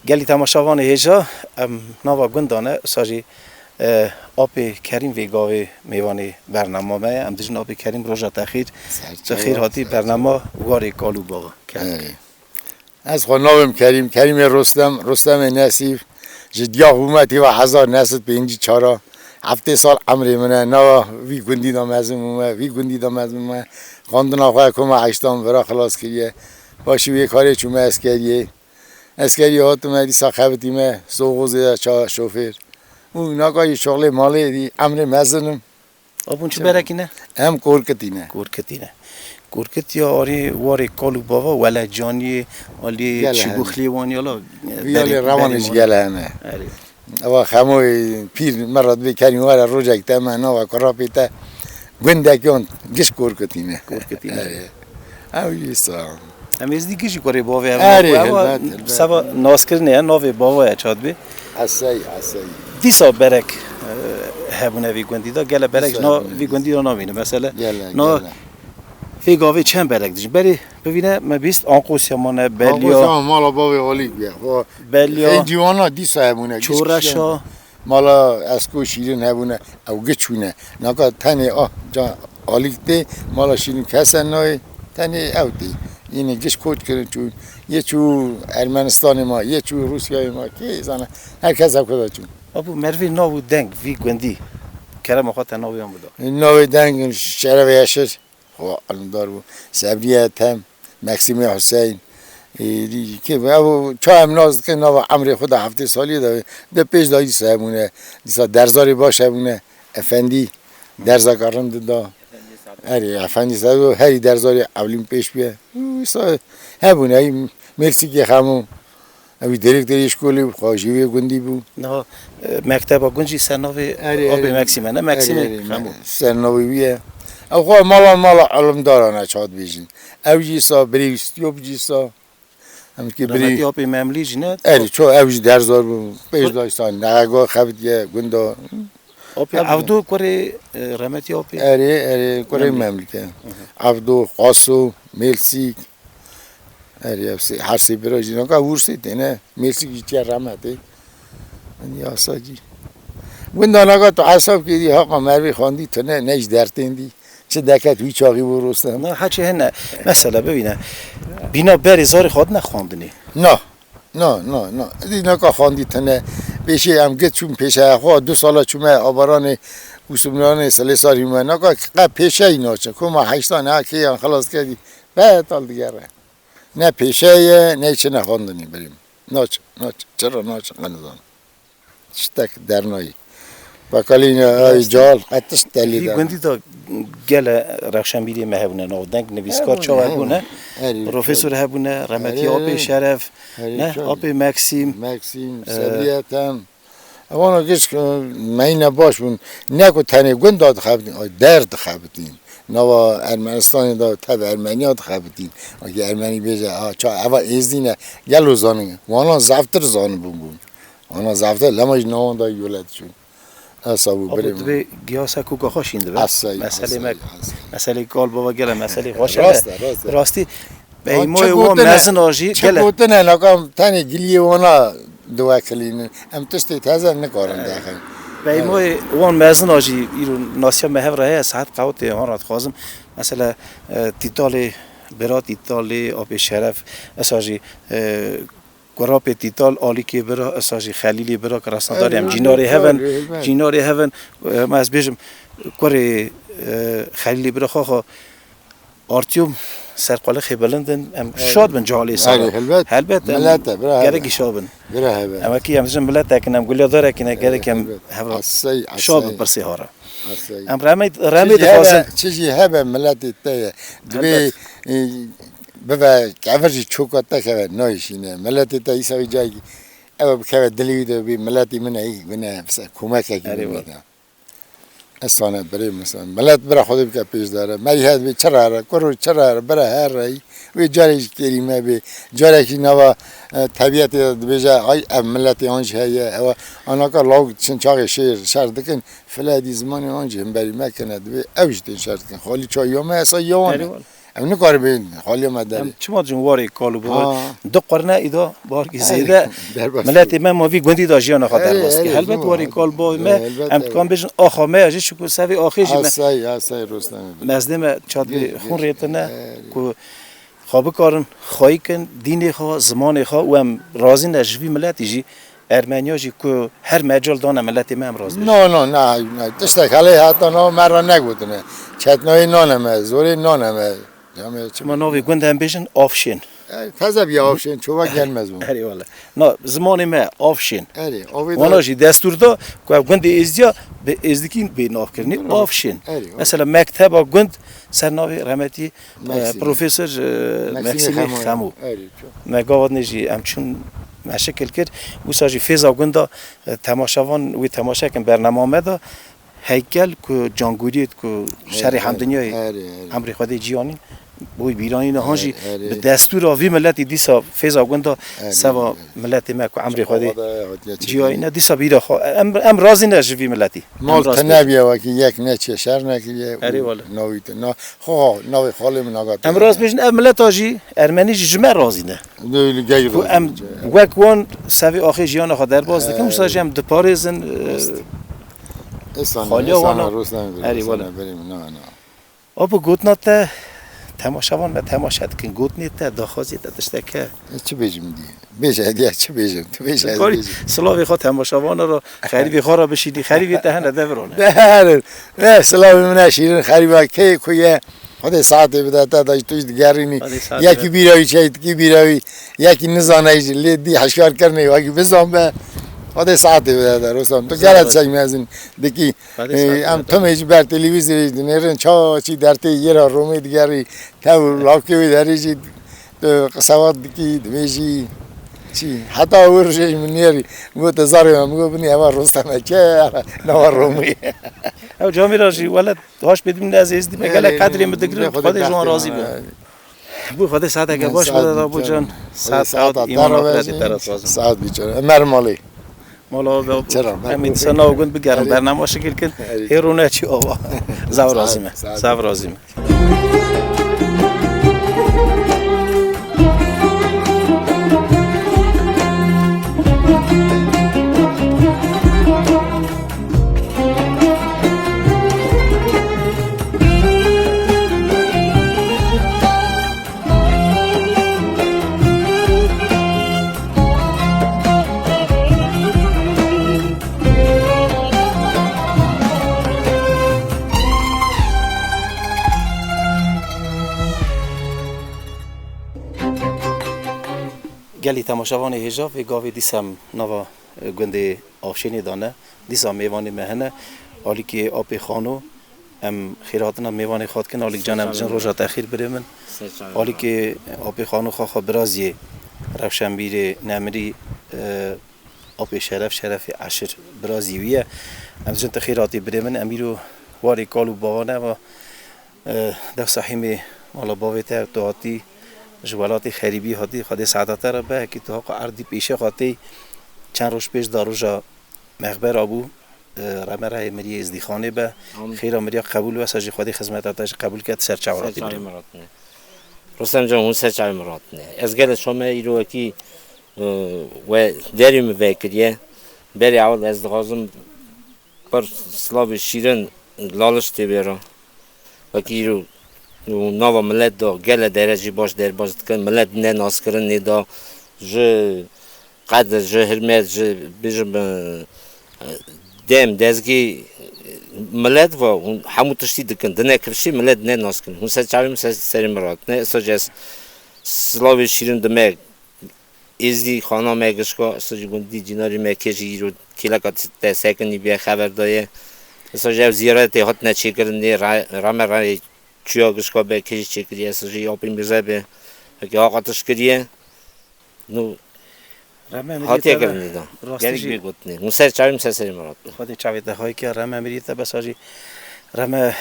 گلی تماشاوان هیجا نوا گندانه ساجی آب کریم ویگاوی میوانی برنامه ما ام دیجن آب کریم روزا تخیر تخیر هاتی برنامه واری کالو باغ از خانم کریم رستم نصیب جدیا حکومتی و هزار نسل به اینجی چارا هفته سال عمری منه نوا وی گندی دام از من خواندن آخواه کما عشتام برا خلاص کریه باشی وی کاری چومه اسکری هاتم دیسا خبتیمه سوغوزی چا شوفر اون ناگاهی شغل مالی دی امر مزنم آبون چه برکینه؟ هم کورکتینه کورکتی آری واری کالو بابا ولی جانی آلی چیبوخلی وانی آلا ویالی روانش گله همه اوا خموی پیر مرد بی کریم وارا روزک تمنا و کراپیتا گندکیان گش کورکتینه اویسا امیز دیگه چی کاری باوی هم سبا ناسکرنه ناوی باوی چاد بی اصایی دیسا برک هبونه وی گندی دا گله برک نا وی گندی دا نامینه مثلا نا وی گاوی چند برک دیجن بری ببینه ما بیست آنقوس یمانه بلیا مالا باوی اولیک بیا بلیا این دیوانا دیسا هبونه چورشا مالا اسکو شیرین هبونه او گچونه نکا تنی جا اولیک دی مالا شیرین کسن نای تنی او دی اینه گش کود کردن چون یه چو ارمنستان ما یه چو روسیای ما که زنه هر کس هم کدا چون ابو مروی ناو دنگ وی گندی کرم خاطر ناوی هم بودا ناو دنگ شرف یشر خو علمدار بود صبریه تم مکسیم حسین که ابو چا هم ناز که ناو عمر خود هفته سالی داره ده پیش دایی سهمونه دیسا درزاری باشه بونه افندی درزا کارم دا اره افندی سادو هری درزاری اولین پیش بیه هبونه ای مرسی که خمو اوی دیرکتری اشکولی خواهشی گندی بود نه مکتب گنجی سرناوی آب مکسیمه نه مکسیمه خمو سرناوی بیه او خواه مالا علم دارانه چاد بیشین او جیسا بریوستیو بجیسا هم که رمتی آب مملی جنه اره چو اوی درزار بود پیش داشتان نگاه خبتیه گندا آب عبدو کره رمتی آب اره کره مملکه عبدو قاسو ملسیک اره هر سی براجی نگاه ورسیده نه ملسیک جیتیا رمته من یاساجی گندا نگاه تو حساب کردی حقا مروی خواندی تو نه نیش درتندی چه دکت وی چاقی برستم نه هرچی هنه مثلا ببینه بینا بری زاری خود نخواندنی نه دی نکا خواندی تنه پیشه هم گت چون پیشه خواه 2 ساله چومه آباران گوسمنان سلیساری ما نکا قب پیشه ای ناچه که ما 8 نه که خلاص کردی به تال دیگره نه پیشه نه چه نخواندنی بریم ناچه چرا ناچه قندان شتک درنایی بکالین ای جال قطش تلیدن گندی دا گل رخشنبیری مهبونه نودنگ نویسکار چا هبونه پروفسور هبونه رحمتی آب شرف نه آب مکسیم سریعتم اوانا گش مینه باش بون نکو تنه گند داد خبتین درد خبتین نوا ارمنستان دا تب ارمنیات خبتین اگه ارمنی بیجه چا اول ازدینه گلو زانه وانا زفتر زانه بون وانا زفتر لماش نوان دا یولد شون اصابو بریم به گیاسا کوکا خوشینده به مسئله کال بابا گله مسئله خوشه راستی به ایمای اون مزن آجی گله چه گوتنه لکم تنی گلیه وانا دوا کلینه ام تشتی تازه نکارم داخل به ایمای اون مزن آجی ایرو ناسیا مهو راه ساعت قوت هان رات خازم مثلا تیتال برات تیتال آب شرف اساجی گراب تیتال آلی که برا اساجی خلیلی برا که رسان داریم جیناری هون ما از بیشم کاری خلیلی برا خواه آرتیوم سرقاله خیبلندن شاد بن جالی سال هلبت گرگی شابن اما کی همزن ملت اکنم گلیا داره کنه گرگم شاب برسی هاره ام رمید خاصه چیزی هبه ملت تایه دبی بابا كعفرجي تشوكوتا كذا نايشينه ملاتي تا يسوي جاي أو كذا دليل بي ملاتي من أي من بس كوماكا كذا الصانع بريم مثلا ملات برا خذ بك بيش داره ما يهاد بيشرار كورو شرار برا هاي ويجاري كريمة بي جاري كي نوا طبيعة بيجا أي ملاتي أنج هي أو أنا كلاو شنشاق شهر دكن فلادي زمان أنج هم بري ما كنا دبي أوج تنشر دكن خالي شو يوم هسا يوم ام نکار بین خالی ما داری چما جواری کالو با دو قرنه ایدا بار کی زیده ملت ما موی گوندی داجیان خاطر باس که البته واری کال با ما امکان بجن آخامه اجی شکو سوی آخیش اسای رستم مزدم چاد خون ریتنه کو خواب کارن خواهی کن دین خواه زمان خواه و هم رازی نجوی ملتی جی ارمنیا جی که هر مجال دانه ملتی ما هم راز بشه نه دشته کلی حتی نه مرا نگودنه چتنای نانمه زوری نانمه ما نوی گوند هم بیشن آفشین تازه بیا آفشین چوبا گلمزون اری والا نه زمان ما آفشین اری وانا جی دستور دا که گوند ازدیا به ازدکین به ناف کرنی آفشین مثلا مکتب گوند سرناوی رحمتی پروفسور مکسیم خمو مگاواد نجی همچون مشکل کرد و ساجی فیزا گوندا تماشاوان و تماشا کن برنامه دا هیکل که جانگوریت که شهر همدنیای امری خواهد جیانی بوی بیرانی نه هنجی به دستور آوی ملتی دیسا فیزا گوندا سوا ملتی ما که امری خواهد جیانی نه دیسا بیرا خواه ام رازی نجوی ملتی مال تنبیه و که یک نچه شهر نکیه نویت نه خواه نوی خالی من آگاه ام راز بیشن ام ملت آجی ارمنی جمع رازی نه ام وکوان سوی آخی جیان خود در باز دکم ساجی هم دپارزن خالی وانا اری والا آب گوتنا تا تماشاوان و تماشاد کن گوتنی تا داخازی تا داشته که چه بیجم دی بیشه دیگه چه بیجم تو بیشه سلاوی خود تماشاوان رو خریبی خورا بشیدی خریبی تهنه دورانه نه سلاوی من شیرین خریبا کی کویه خود ساعت بده تا داشت توی دیگری نی یکی بیراوی چه کی بیراوی یکی نزانه ایش لیدی حشکار کرنی یکی بزن به خود ساعت بده در روزم تو گرد چای میازین دکی ام تو میج بر تلویزیون دنیرن چی در تی یه را رومی دیگری تو لاکی داری تو قصوات دکی دمیجی چی حتی ورشش منیری گوت زاری میگو بنی اما روستم چه نوار رومی او جامی راجی ولد هاش بدیم نزیز دی مگل قدری مدگری خود جوان راضی بود بو خود ساعت اگه باش بده بو جان ساعت ایمان آخرتی طرف راضی ساعت بیچاره مرمالی مالا همین سنا وگند بگرم برنامه شکل کن هیرونه چی آوا زاو رازیمه زاو رازیمه گلی تماشاوان هجاب و گاوی دیسم نوا گنده آفشینی دانه دیسم میوانی مهنه حالی که آب خانو ام خیراتنا میوانی خود کن حالی جانم جن روزا تأخیر بریم حالی که آب خانو خواه برازی روشنبیر نمری آب شرف عشر برازی ویه ام جن تخیراتی بریم امیرو واری کالو باوانه و در صحیح مالا باویته دواتی جوالات خریبی هاتی خود سعادت را به که تو ها عردی پیشه خاطی چند روز پیش داروجا مخبر ابو رمره مری ازدیخانه به خیر مری قبول و ساجی خودی خدمت آتش قبول کرد سرچاوراتی بریم رستم جان اون سرچاورات نه از گل شما ایرو کی و دریم وکریه بری اول از غازم پر سلاو شیرن لالش تبرا و کی رو نو ملت دا گل درجی باش در باز کن ملت نه ناس کردن ندا ج قدر ج حرمت ج بیشم دم دزگی ملت و همون تشتی دکن دنیا کرشی ملت نه ناس کن اون سرچاویم سری مراد نه سجس سلاوی شیرین دمه ازدی خانه مگش کو سجی گندی جناری مکیجی رو کلاکات سکنی بیا خبر دایه سجی زیارت هات نچی کردن رام رای چیاگش که به کیش چکریه سجی آبی میزه به که آقاتش کریه نو هاتی کردن دیدم یعنی بیگوت نه موسر چاویم سری مراد خودی چاویده هایی که رام امیریت بس آجی رام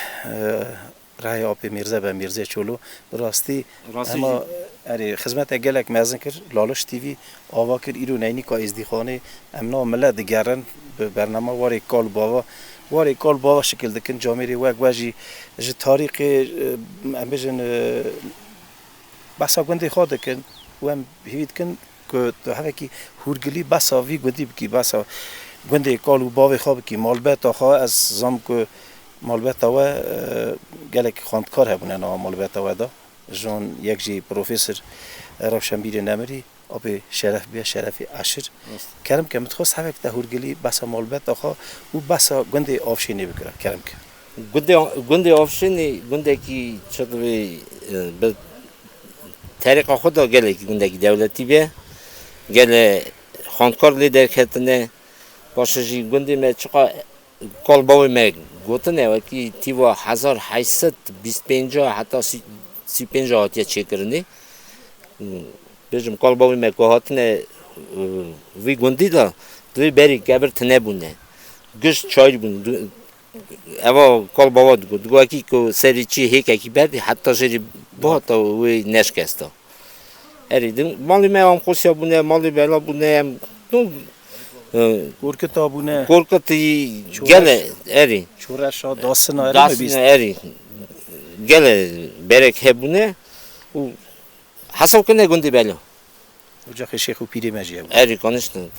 رای آبی میرزه به میرزه چولو براستی اما اری خدمت گلک مزن کرد لالش تیوی آوا کرد ایرو نینی که ازدیخانه امنا ملت دیگرن به برنامه واری کال باوا واري کال باوا شکل دکن جامعه وق واجی ج تاریخ ام بجن بسا گندی خود دکن و ام هیوید کن که تو هر کی هورگلی بسا وی گندی بکی بسا گندی کال و باوی خواب کی مالبت آخا از زم که مالبت و گلک خواندکار هبونه نه مالبت و دا جون یک جی پروفسور روشنبیر نمری آب شرف بیا شرفی عشر کرم که متخصص هفت هورگلی بسا مالبت آخا و بسا گندی آفشینی بکره کرم که گندی آفشینی گندی کی چطوری به طریق خود گله کی گندی دولتی بیه گله خواندکار لیدر کتنه باشه جی گندی می چقا کال باوی می گوتنه و کی تیوا 1825 حتی 35 هاتیه چه کرنی بجم کال باوی می کوهاتنه وی گندی دا دوی بری گبر تنه بونه گشت چای بون اوا کال باوا دگو کی کو سری چی هیک کی بدی حتی جری با تا وی نشکستا اریدم مالی می هم خوشیا بونه مالی بلا بونه تو کورکت آبونه کورکتی گله اری چورش داستان اری گله برک هبونه و حساب کنه گندی بلا اجاقی شیخ و پیری مجیه بود اری کنشتن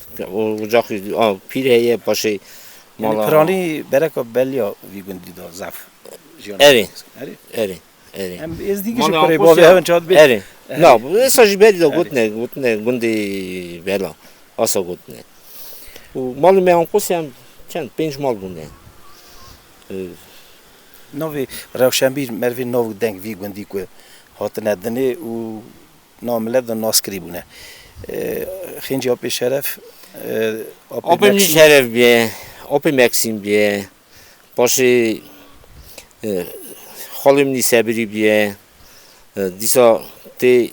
اجاقی پیری هیه باشه یعنی پرانی برک بلیا وی گندی دا زف اری هم از دیگه جو کاری باوی هون چاد بید اری نه اساجی بری دا گوتنه گندی بلا آسا گوتنه و مال می هم قوسی هم چند 5 مال بونه نوی روشنبیر مروی نو دنگ وی گندی که هات ندنه و ناملت دا ناسکری بونه خینجی آب شرف آب شرف بیه آب مکسیم بیه باشه خالم نی سبری بیه دیسا تی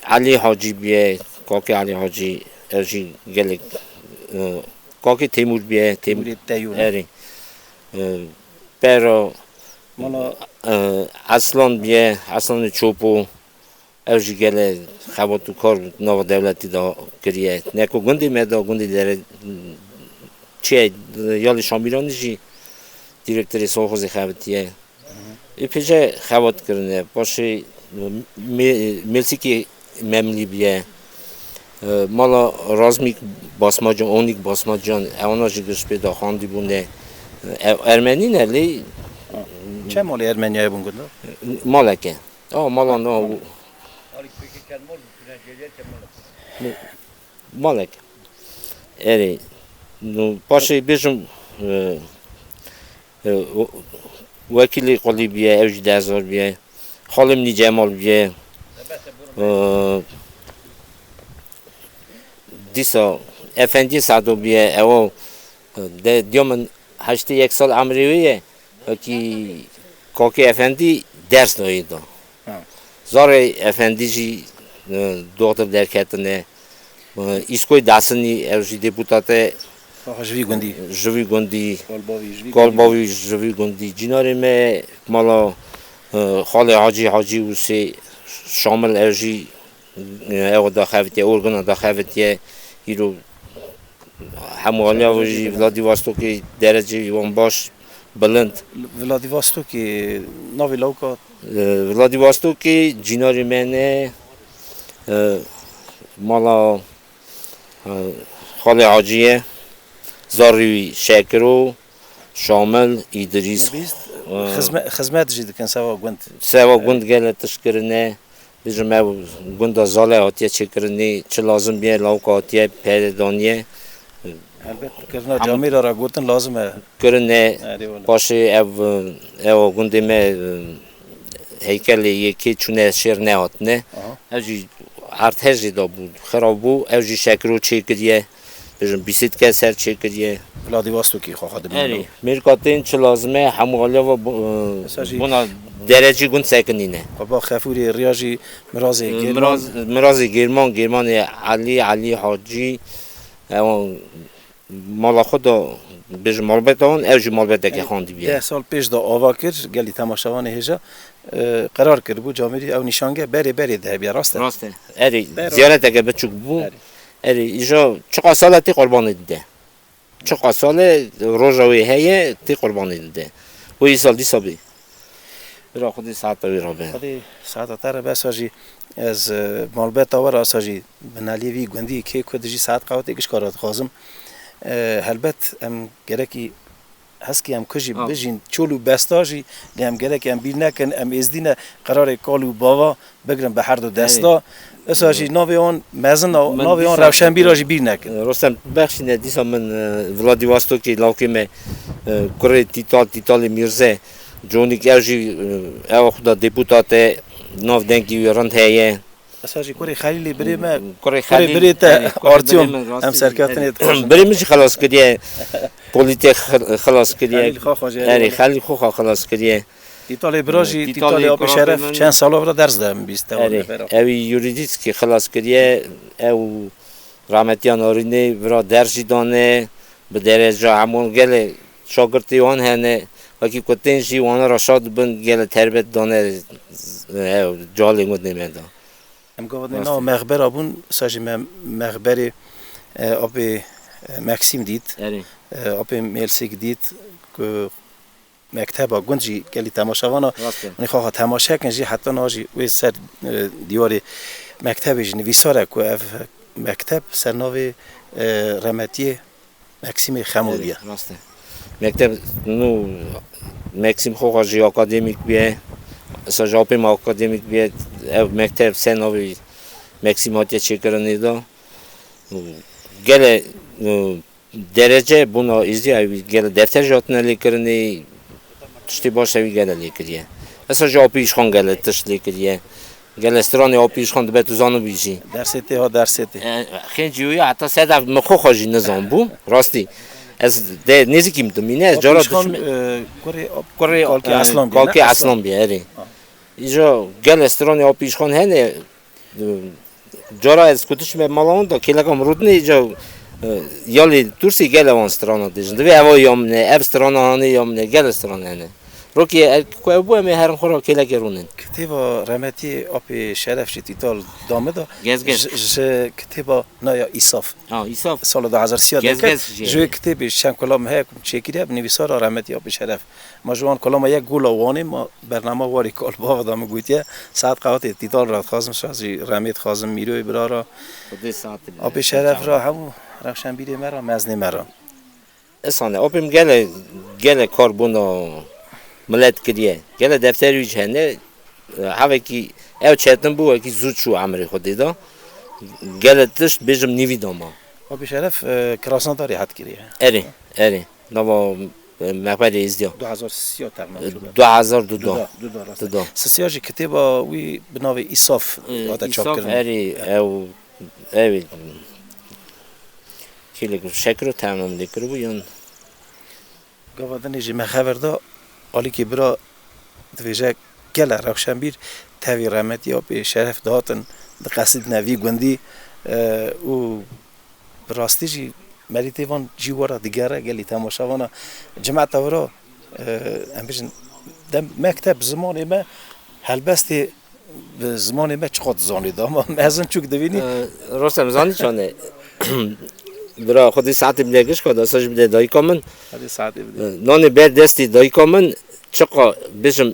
علی حاجی بیه کاک علی حاجی ارجی گلک کاک تیمور بیه تیمور تیور اری pero اصلان بیه اصلان چوپو ارجی گله خباتو کار نو دولتی دا کریه نکو گندی مدا گندی داره چه یالی شامیرانی جی دیرکتری سوخوزی خباتیه ای پیچه خبات کرنه باشه ملسی که مملی بیه مالا رازمیک باسماجان اونیک باسماجان اونا جی گرش پیدا خاندی بونه ارمنی نه لی چه مالی ارمنیای بون گنده؟ مالکه مالا نه مالک اری باشه بیشم وکیلی قلی بیه اوج 10,000 بیه خالم نی جمال بیه دیسا افندی سعدو بیه او دیومن 81 سال عمریه کی کاکی افندی درس دایید زار افندی جی دکتر درکتنه ایسکوی دستنی اوجی دیپوتاته جوی گندی کالباوی جوی گندی جناری می مالا خال حاجی وسی شامل اوجی او داخویه ارگان داخویه ایرو هموالیا وجی ولادیواستوکی درجه وان باش بلند ولادیواستوکی نوی لوکا ولادیواستوکی جناری منه مالا خال حاجیه زاری شکرو شامل ایدریس خدمت جدی کن سوا گند گله تشکرنه بیشتر گند زاله آتیه چکرنی چه لازم بیه لوک آتیه پیدانیه البته کرنا جامعه را گوتن لازمه کرنه باشه او گندی می هیکلی یکی چونه شیر نهاتنه اوجی ارتهجی دا بود خراب بود اوجی شکرو چکریه بیشتر بیست که سر چکریه ولادیواستوکی خواهد اری میرکاتین چه لازمه هموالیا و بنا درجه گند سکنینه با خفوری ریاجی مرازی گرمان علی حاجی مالا خدا بیش مالبت آن اوج مالبت که خواندی بیه 10 سال پیش دا آوا کرد گلی تماشاوان هجا قرار کرد بود جامعه او نشانگه بری ده بیا راسته اری زیارت اگه بچوک بود اری ایجا چقدر سالتی قربان دیده چقدر سال روزاوی هیه تی قربانی داده و این سال دیسابی برای خودی ساعت تاوی را به خودی ساعت تر بس آجی از مالبت آور آساجی بنالیوی گندی که کدجی ساعت قوت ایکش کارات خازم هلبت ام گرکی هسکی ام کجی بجین چولو بستاجی لیم گرکی ام بیر نکن ام ازدینه قرار کالو باوا بگرم به هر دو دستا اساجی ناوی آن مزن ناوی آن روشنبی راجی بیر نکن رستم بخشینه دیسا من ولادیواستوکی لاکیمه کره تیتال میرزه جونی که اوجی او خدا دیپوتات ناو دنگی رند هیه اساجی کره خلیلی بری ما کره خلیلی بری تا آرتیوم هم سرکاتنی بری میشه خلاص کردیه پولیتیک خلاص کردیه خلیل خو خلاص کردیه تیتال براجی تیتال آب شرف چند سال را درس دارم بیست اوی یوریدیس که خلاص کردیه او رحمتیان آرینه برا درسی دانه به درجه همون گله شاگردیان هنه وکی کتنشی وانا را شاد بند گله تربیت دانه جالی گود نمیده ام گفتم نه مخبر آبون ساجی مخبر آب مکسیم دید آب میلسیک دید که مکتبا گنجی گلی تماشاوانا من خواه تماشا کنجی حتی ناجی و سر دیوار مکتبش نویساره که اف مکتب سرناوی رحمتی مکسیم خمودیه مکتب نو مکسیم خواه جی اکادمیک بیه سجاپیم اکادمیک بیه مکتب سرناوی مکسیم هاتیه چه کرنی دا گله درجه بونا ایزی گله دفتر جاتنه لی کرنی تشتی باشه وی گله لی کریه اصلا جا پیش خان گله تشت لی کریه گله استرانی ها پیش خان دبتو زانو بیجی درسته ها درسته خیلی جویی حتی سه دفت مخو خواجی نظام بو راستی از ده نزدیکیم تو مینه از جارا کره کالکی اصلان بیاره اینجا گل استرانی ها پیش خان هنه جارا از کتش به مالان دا کلکم رودنه اینجا یالی تورسی گل وان استرانا دیجن دوی اوای یامنه اف استرانا هانه یامنه گل استرانا هنه روکی کوه بو امی هرم خورا کلک رونن کتیبا رحمتی آب شرف تیتال دامه دا گز کتیبا نایا ایصاف ایصاف سال 2013 جو کتیب شن کلام ها چکیده نویسار رحمتی آب شرف ما جوان کلام یک گولوانی ما برنامه واری کال با دام گوییه ساعت قوت تیتال را خازم شازی رحمت خازم میروی برا آب شرف را همو روشن بیری مرا مزنی مرا اسانه آبیم گله کاربونا ملت کریه گله دفتری جهنه هوا کی او چتن بو کی زود شو عمری خودی دا گله تش بجم نیوی داما آب شرف کراسان داری حد کریه اره نوا مقبره ازدیا 2030 تقریبا 2002 سیاجی کتابا وی بناوی ایصاف آتا چاپ کردن او اوی کلی شکر تمام دیگر بیان گوادنی جی مخبر دا علی که برا دویجه گل روشنبیر تاوی رحمتی یا به شرف دهاتن قصد نوی گوندی او براستی جی مریتی وان جیوارا دیگره گلی تماشاوانا جماعت ورا ام بجن دم مکتب زمانی ما هلبستی زمانی ما چقدر زانی دام مازن چوک دوینی راستم زانی چونه برا خودی ساعتی بلگش کد اساس بده دای کامن نان بر دستی دای کامن چقا بجم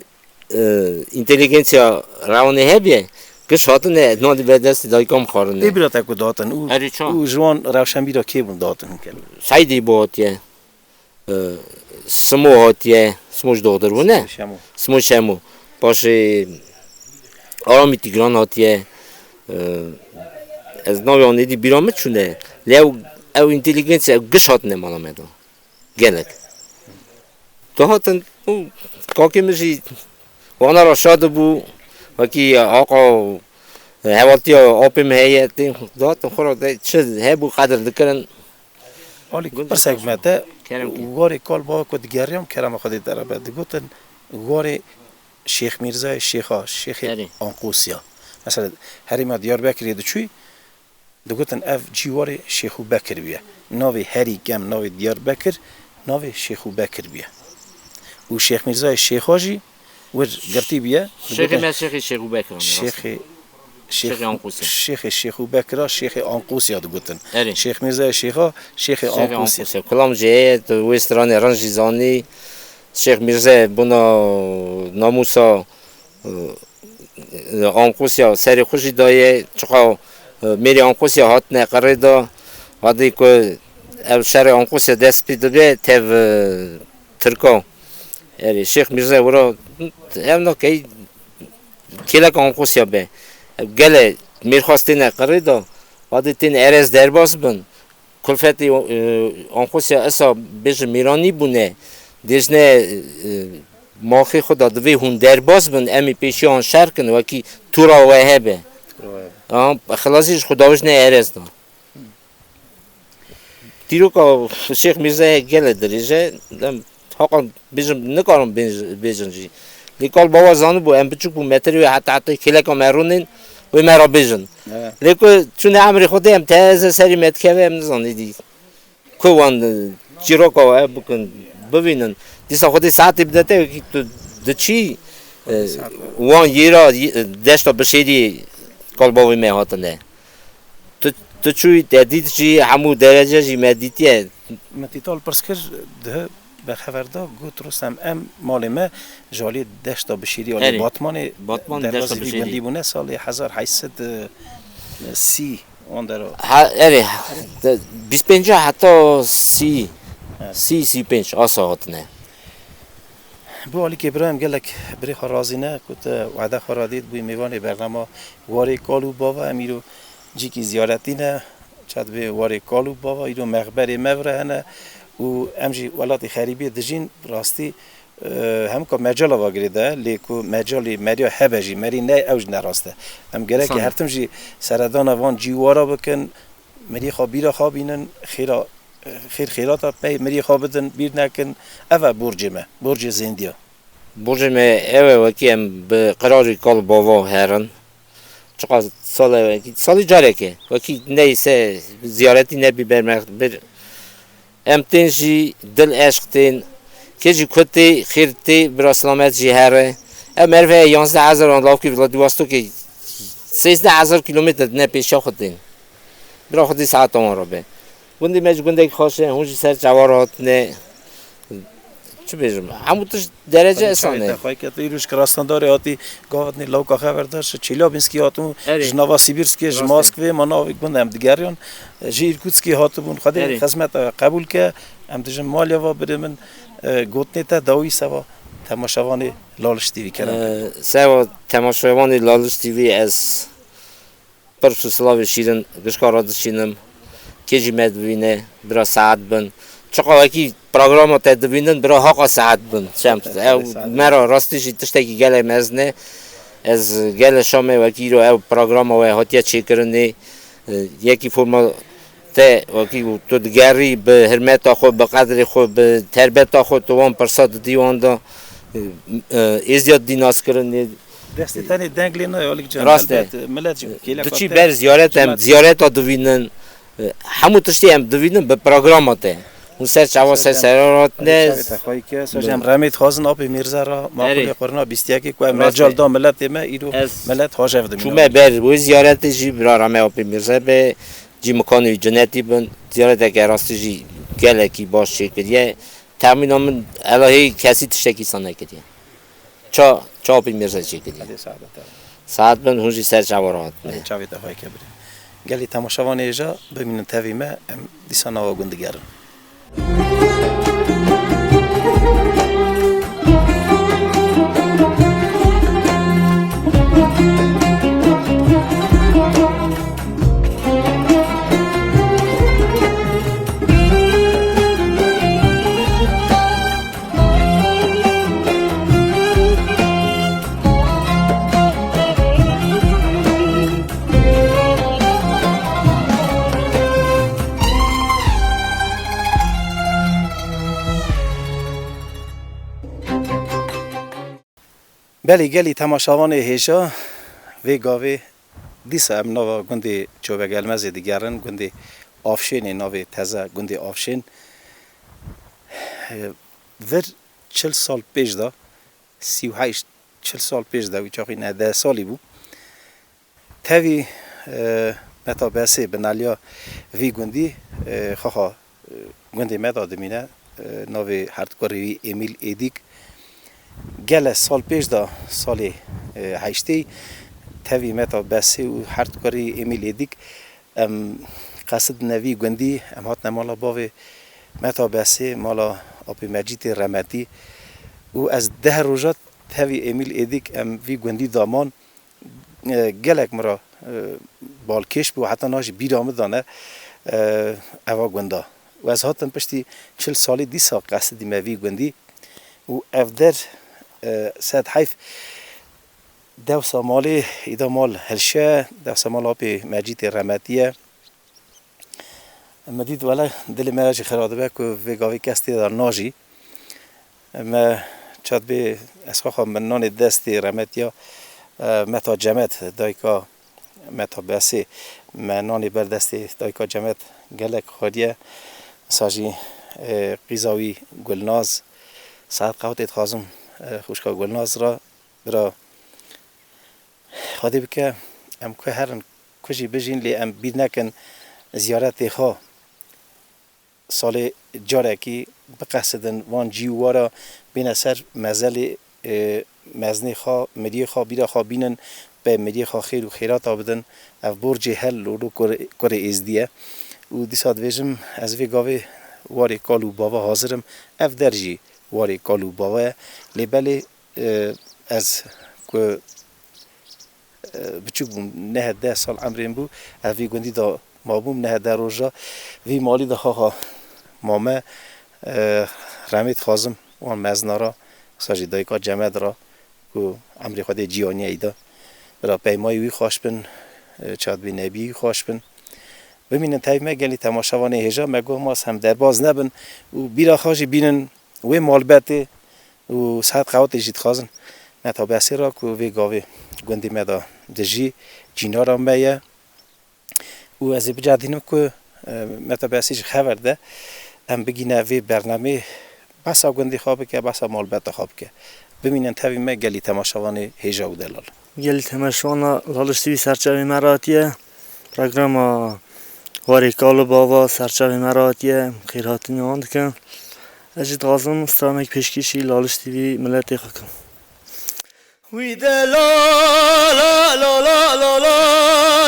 اینتلیجنسیا روانی هبیه کش هاتن نان بر دستی دای کام خارنه ایبرات کو داتن او جوان روشنبی را کی بون داتن کل سایدی بوتیه سمو هاتیه سموش دکتر بونه سمو شمو باشه آرامی تیگران هاتیه از نوی آنی دی بیرامت شونه لیو او اینتلیجنسیا گش هاتنه مالا میدون گلک تو هاتن کاکی میشی وانا را شاد بو وکی آقا حوالی آپیم هیه تین داتن خورا چه هبو قدر دکرن حالی پرسک مته واری کال با کد گریم کرم خودی در بعد گفتن واری شیخ میرزا شیخ آنقوسیا مثلا هری ما دیار بکری دچوی دگوتن اف جیوار شیخو بکر بیه ناوی هری گم ناوی دیار بکر ناوی شیخو بکر بیه و شیخ میرزا شیخ هاجی ور گرتی بیه شیخ شیخو بکر شیخ آنقوسی شیخ و بکرا شیخ آنقوسی یاد گوتن اری شیخ میرزا شیخ آنقوسی کلام جه تو وستران رنجی زانی شیخ میرزا بنا ناموسا آنقوسی سری خوشی دایه چقا میری آنقوسی هات نقره دا وادی که او شهر آنقوسی دست پیدا به تف ترکا اری شیخ میرزا ورا هم نکی کلک آنقوسی به گله میرخواستی نقره دا وادی تین ارز درباز بن کلفتی آنقوسی اصلا بیش میرانی بونه دیزنه ماخی خدا دوی هون درباز بن امی پیشی آن شهر کن وکی تورا وهه به خلاصیش خداوش نه ارز دا دیرو که شیخ میرزا گله دریجه حقا بیشم نکارم بیشنجی لیکال بابا زانو بو ام بچوک بو متری حتی کلک مرونین و مرا بیشن لیکو چون امری خودی هم تازه سری متکه هم نزانیدی کوان جیرو که بکن ببینن دیسا خودی ساعتی بدته که تو دچی وان یرا دشتا بشیری کال بابی مهاتنه تو چوی تدید چی همو درجه جی مدیتیه متیتال پرسکر ده برخورده گوت رستم ام مال ما جالی دشتا بشیری ولی باتمان دشتا بشیری بندی بونه سال 1830 اون درو اره 25 حتی 35 آسا هاتنه بو علی که ابراهیم گلک بری خرازی نه کت وعده خرادید بوی میوان برنامه واری کالو باوا امیرو جی کی زیارتی نه چاد به واری کالو باوا ایرو مقبره مبره نه و امجی ولات خریبی دجین راستی هم که مجال واگریده لیکو مجالی مریا هبجی مری نه اوج نراسته هم گره که هرتم جی سردان وان جیوارا بکن مری خابیرا خابینن خیرات پی مری خابدن بیر نکن اوه برج زندیا برج اوه وکیم به قراری کال باوا هرن چقدر سال جاره که وکی نیسه زیارتی نبی بر امتنجی دل عشقتین که جی کتی خیرتی برا سلامت جی هره مرفه 11,000 آن لاف که ولادی واستو که 13,000 کیلومتر نه پیشا خودین برا خودی ساعت آن را به گندی گنده که خواشه هونجی سر جوارات نه چه بیشم همون توش درجه اسانه خواهی که ایروش کراستانداری آتی گاهدنی لوکا خبر داشت چیلابینسکی هاتون جنوا سیبیرسکی جماسکوی مناوی گنده هم دیگریان ژیرکوتسکی هاتون خواهی خدمت قبول که هم دیجم مالیا و بده من گوتنی تا داوی سوا تماشاوان لالش تیوی کردم سوا تماشاوان لالش تیوی از پرسو سلاوی شیرن گشکارات شینم کیجی مدوینه برا ساعت بن چقدر کی برنامه تدوینن برای حق ساعت بن شمس مرا راستیش تشتکی گله مزنه از گله شامه وکی رو او برنامه و هاتیه چی کرنی یکی فرما ته وکی تو دیگری به حرمت خود به قدر خود به تربیت خود تو وان پرساد دیوان دا ازیاد دیناس کرنی دستی تانی دنگلی نه ولی که راسته تو چی بر زیارت دوینن همون تشتی هم دوینن به برنامه ته اون سر چوا سرات نه خواهی که سوزم رمید خازن آب میرزا را ماقول قرنا 21 که مجال دا ملت ما ایرو ملت هاجف دم چون بر و زیارت جی برا رمه آب میرزا به جی مکانی جنتی بن زیارت اگر راستی جی گله کی باش کردیه تامین من الهی کسی تشکی سانه کردیه چا آب میرزا چی کردیه ساعت بن هونجی سر چوارات نه چاوی تا خواهی که بری گلی تماشاوان ایجا ببینن تاویمه دیسان آوا گندگرن بله گلی تماشاوان هیجا و گاوی دیسا ام نوا گندی چوبه گلمز دیگرن گندی آفشین ناوی تازه گندی آفشین ور 40 سال پیش دا 38 40 سال پیش دا و چاقی نه 10 سالی بو تاوی متا بسه بنالیا وی گوندی خواها گوندی متا دمینه ناوی هردکاری امیل ایدیک گله سال پیش دا سال هشتی تاوی متا بسه و هردکاری امیل ایدیک قصد نوی گوندی ام هات نمالا باوی متا بسه مالا آبی مجید رمتی و از 10 روزات تاوی امیل ایدیک ام وی گوندی دامان گلک مرا بالکش بو حتی ناش بیر آمد دانه اوا گوندا و از هاتن پشتی 40 سالی دیسا قصدی موی گوندی و افدر سد حیف دو سامالی ایدا مال هلشه دو سامال آبی مجید رمتیه مدید ولی دل مراجی خراده به که ویگاوی کستی در ناجی ما چاد به اسخاخا من نان دستی رمتیا متا جمعت دایکا متا بسی منانی بردستی دایکا جمعت گلک خودیه ساجی قیزاوی گلناز ساعت قوت خازم خوشکا گلناز را برا خودی بکه ام که هرن کجی بجین لی ام بیر نکن زیارت خواه سال جاره کی بقصدن وان جیوارا بین سر مزل مزنی خواه مدی خواه بیره خواه بینن به مدی خواه خیر و خیرات آبدن اف برج هل رو کره ازدیه و دیساد ویجم از وی گاوی واری کالو باوا حاضرم اف درجی واری کالو باوا لیبلی از که بچوک بوم نه 10 سال عمریم بو اف وی گوندی دا ما بوم نه 10 روزا وی مالی دا خواه مامه رمید خازم وان مزنارا ساجی دایکا جمعت را که امری خود جیانی ایدا برا پیمایی وی خوش بن چاد بی نبی خوش بن ببینن تایب مگلی تماشاوانه هجا مگو ماس هم در باز نبن و بیرا خاشی بینن وی مالبته و ساعت قوات جید خازن متا بسی را که وی گاوی گندی مدا دجی جینا را میه و از بجادینم که متا بسیش خبر ده هم بگینه وی برنامه بسا گندی خواب که بسا مالبت خواب که ببینن تاوی ما گلی تماشاوان هیجا و دلال گلی تماشاوان لالشتوی سرچاوی مراتیه پروگرام واری کالو باوا سرچاوی مراتیه خیراتونی آند کن اجید غازم استرامک پیشکشی لالشتوی ملتی خاکم وی ده لا لا لا لا لا لا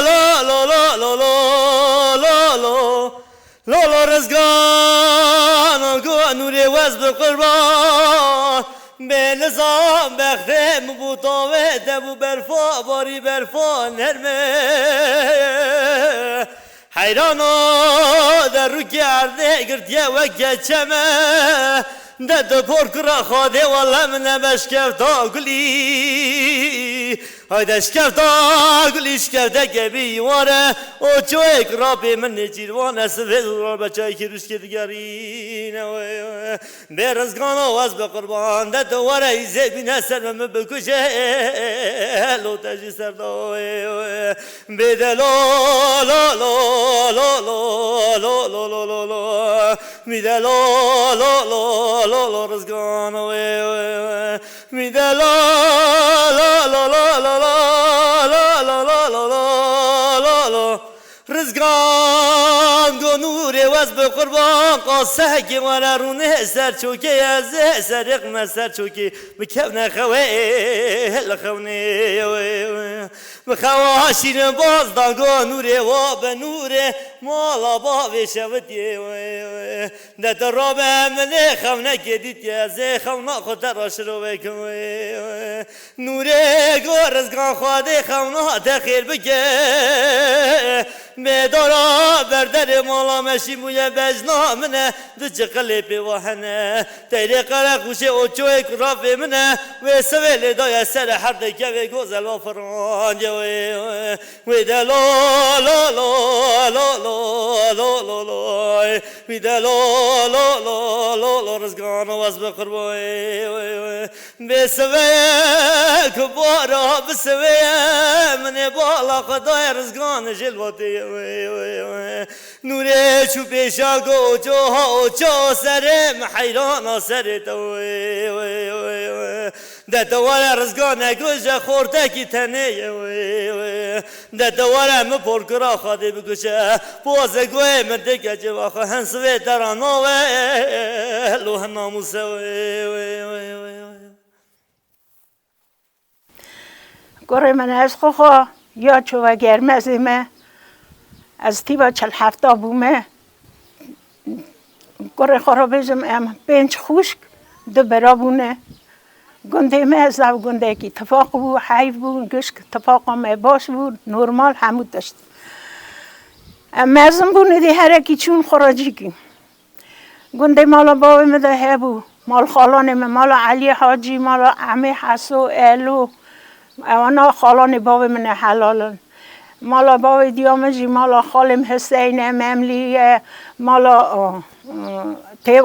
لا لا لا لا لا لا لا رزقان گو نوری وز بقربان به نظام بخدم بوتا و دبو برفا باری برفا نرمه حیرانا در رو گرده گردیه و گچمه ده دو پر کرا خواده والله من بشکفتا گلی های دشکفتا گلی شکفته گبی واره او چوی کرابی من نجیروانه سفید رو بچه که روش کردگرینه برزگان آواز بقربان ده دواره ایزه بینه سر من بکشه لو تجی سرداوی بیده لا لا لا لا لا لا لا لا لا لا بیده لا لا لا لا لا رزقان وی بیده لا لا لا لا لا لا لا لا لا لا لا لا رزقان گو نور وز بقربان قاسه که مرا رونه سر چوکی از سر اقم سر چوکی بکفن خواه لخونه بخواه شیر باز دا گو نور و به نور مالا باوی شودی ده رابه من خونه کدیتی از خونه خود راش رو بکن نوره گو رزقان خواده خونه تخیر بگه بدارا بردر مالا مشی موی بجنا منه دو چقلی پی واحنه تیری قره خوشه او چوی کرافی منه و سویل دای سر حرده که وی گوزل و فرانجه وی ده لا لا لا لا لا لا لا لا وی ده لا لا لا لا لا رزقان واز بقربای بسوی کبارا بسوی من بالا خدای رزقان جلواتی نوره چو پیشا گو چو سرم حیرانا سر تو ده دوار رزگان گوش خورده کی تنه ده دوار مپور کرا خاده بگوشه باز گوه من دیگه جواخه هنسوه درانوه لوه ناموسه گره من از خواه یا چوه گرمزیمه از تیبا 47 بومه گره خورا بجم ام پنج خوشک دو برابونه گنده ما از او گنده کی اتفاق بود حیف بود گشک اتفاق ما باش بود نرمال همود داشت مزم بود ندی هر کی چون خراجی کی گنده مالا بابا مده هبو مال خالان مال علی حاجی مال عمه حسو الو اوانا خالان بابا من حلالن مالا بابا دیامجی مالا خالم حسین مملی مالا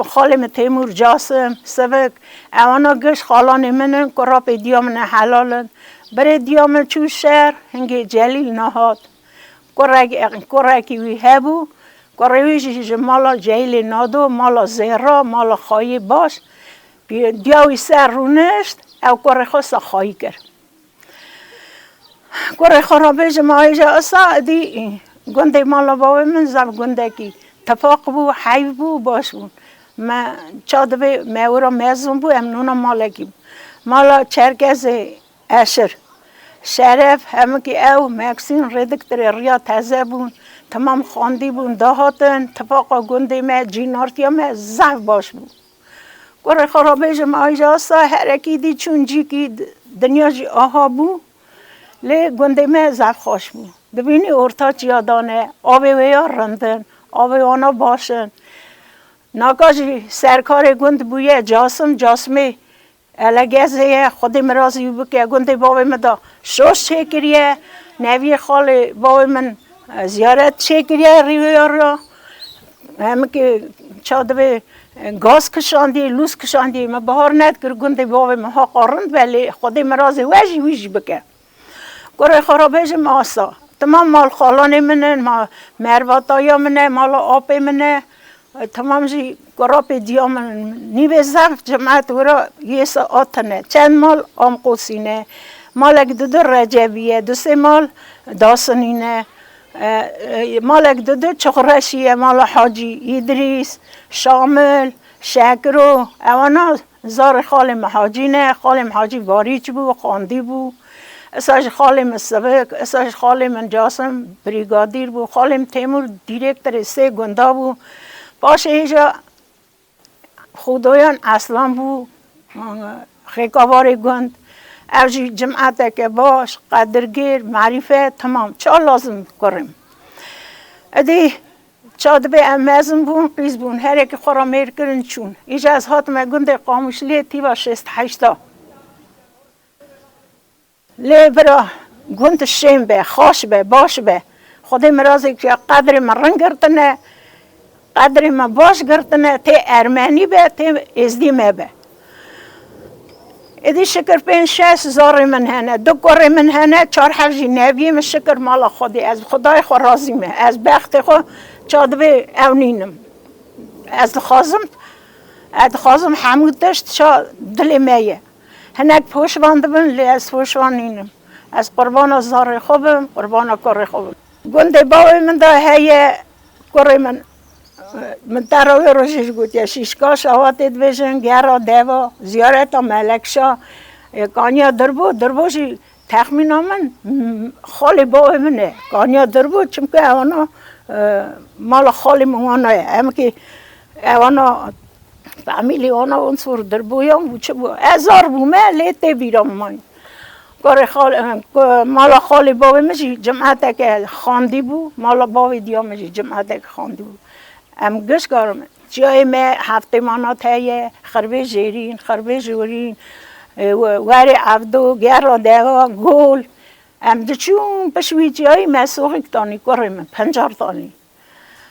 خالم تیمور جاسم سبک اوانا گش خالان منن کراب دیامن حلالن بره دیامن چو شهر هنگی جلیل نهاد کرکی وی هبو کرویش مالا جلیل نادو مالا زهرا مالا خواهی باش دیاوی سر رو نشت او کره خواست خواهی کرد کره خرابه جمعه جا اصلا دی گنده مالا بابا من زب گنده کی اتفاق بود حیف بود باش بود ما چاده به مورا مزون بود امنونا مالکی بود مالا چرکز اشر شرف همه که او مکسین ردکتر ریا تازه بود تمام خواندی بود دهاتن اتفاق گنده ما جینارتی ما زف باش بود کره خرابه جمعه جا اصلا هرکی دی چون جی کی دنیا جی آها بود لی گنده ما زف خوش بود دبینی ارتاچ یادانه آبی ویا رندن آبی وانا باشن ناکاجی سرکار گند بویه جاسمی الگزه خودی مرازی بکه گنده بابی مدا شوش چه کریه نوی خال بابی من زیارت چه کریه ریویا را همه که چاده به گاز کشاندی لوس کشاندی ما بهار ند کر گنده بابی من ها قارند ولی خودی مرازی ویجی بکه گره خرابه جم آسا تمام مال خالان منه مرواتایا منه مال آب منه تمام جی گراب دیا من نیو زف جماعت ورا یه سا آتنه چند مال آم قوسینه مالک دو رجبیه دو سه مال داسنینه مالک دو چخرشیه مال حاجی ادریس شامل شکرو اوانا زار خال محاجینه خال محاجی واریچ بو خاندی بو اساج خالم سبک اساج خالم جاسم بریگادیر بو خالم تیمور دیرکتر سه گندا بو باشه ایجا خدایان اصلا بو خیکاوار گند اوجی جمعت که باش قدرگیر معرفه تمام چا لازم کریم ادی چاد به امازم بون قیز بون هر یک خورا میر کرن چون ایجا از هاتم گند قاموشلی تیوا 6-8 لی برا گند شیم به خاش به باش به خودی مرازی که قدر من رنگ گرتنه قدر من باش گرتنه تی ارمنی به تی ازدی به ادی شکر 5-6 زار من هنه 2 کره من هنه 4 نوی من شکر مالا خودی از خدای خود راضی مه از بخت خود چاد به اونینم از خازم حمود داشت چا دل میه هنک پوشوانده بن لی از پوشوانینم از قربان زار خوبم قربان کار خوبم گنده باوی من دا هی کره من تراوی روشش گوت یا شیشکا شواتید بشن گرا دیوا زیارت ملکشا کانیا دربوشی تخمینا من خالی باوی منه کانیا دربو چمکه اوانا مال خالی موانه هم که اوانا فامیلی اونا عنصر دربویان بود چه بود ازار بومه لیته بیرام من مالا خالی باوی مجی جمعه که خاندی بود مالا باوی دیا مجی جمعه که خاندی بود ام گش کارم جای ما هفته مانات هیه خربه جیرین خربه جورین وری عبدو گرا دیوا گول ام دچون پشوی جای مسوخی تانی کرم 50 تانی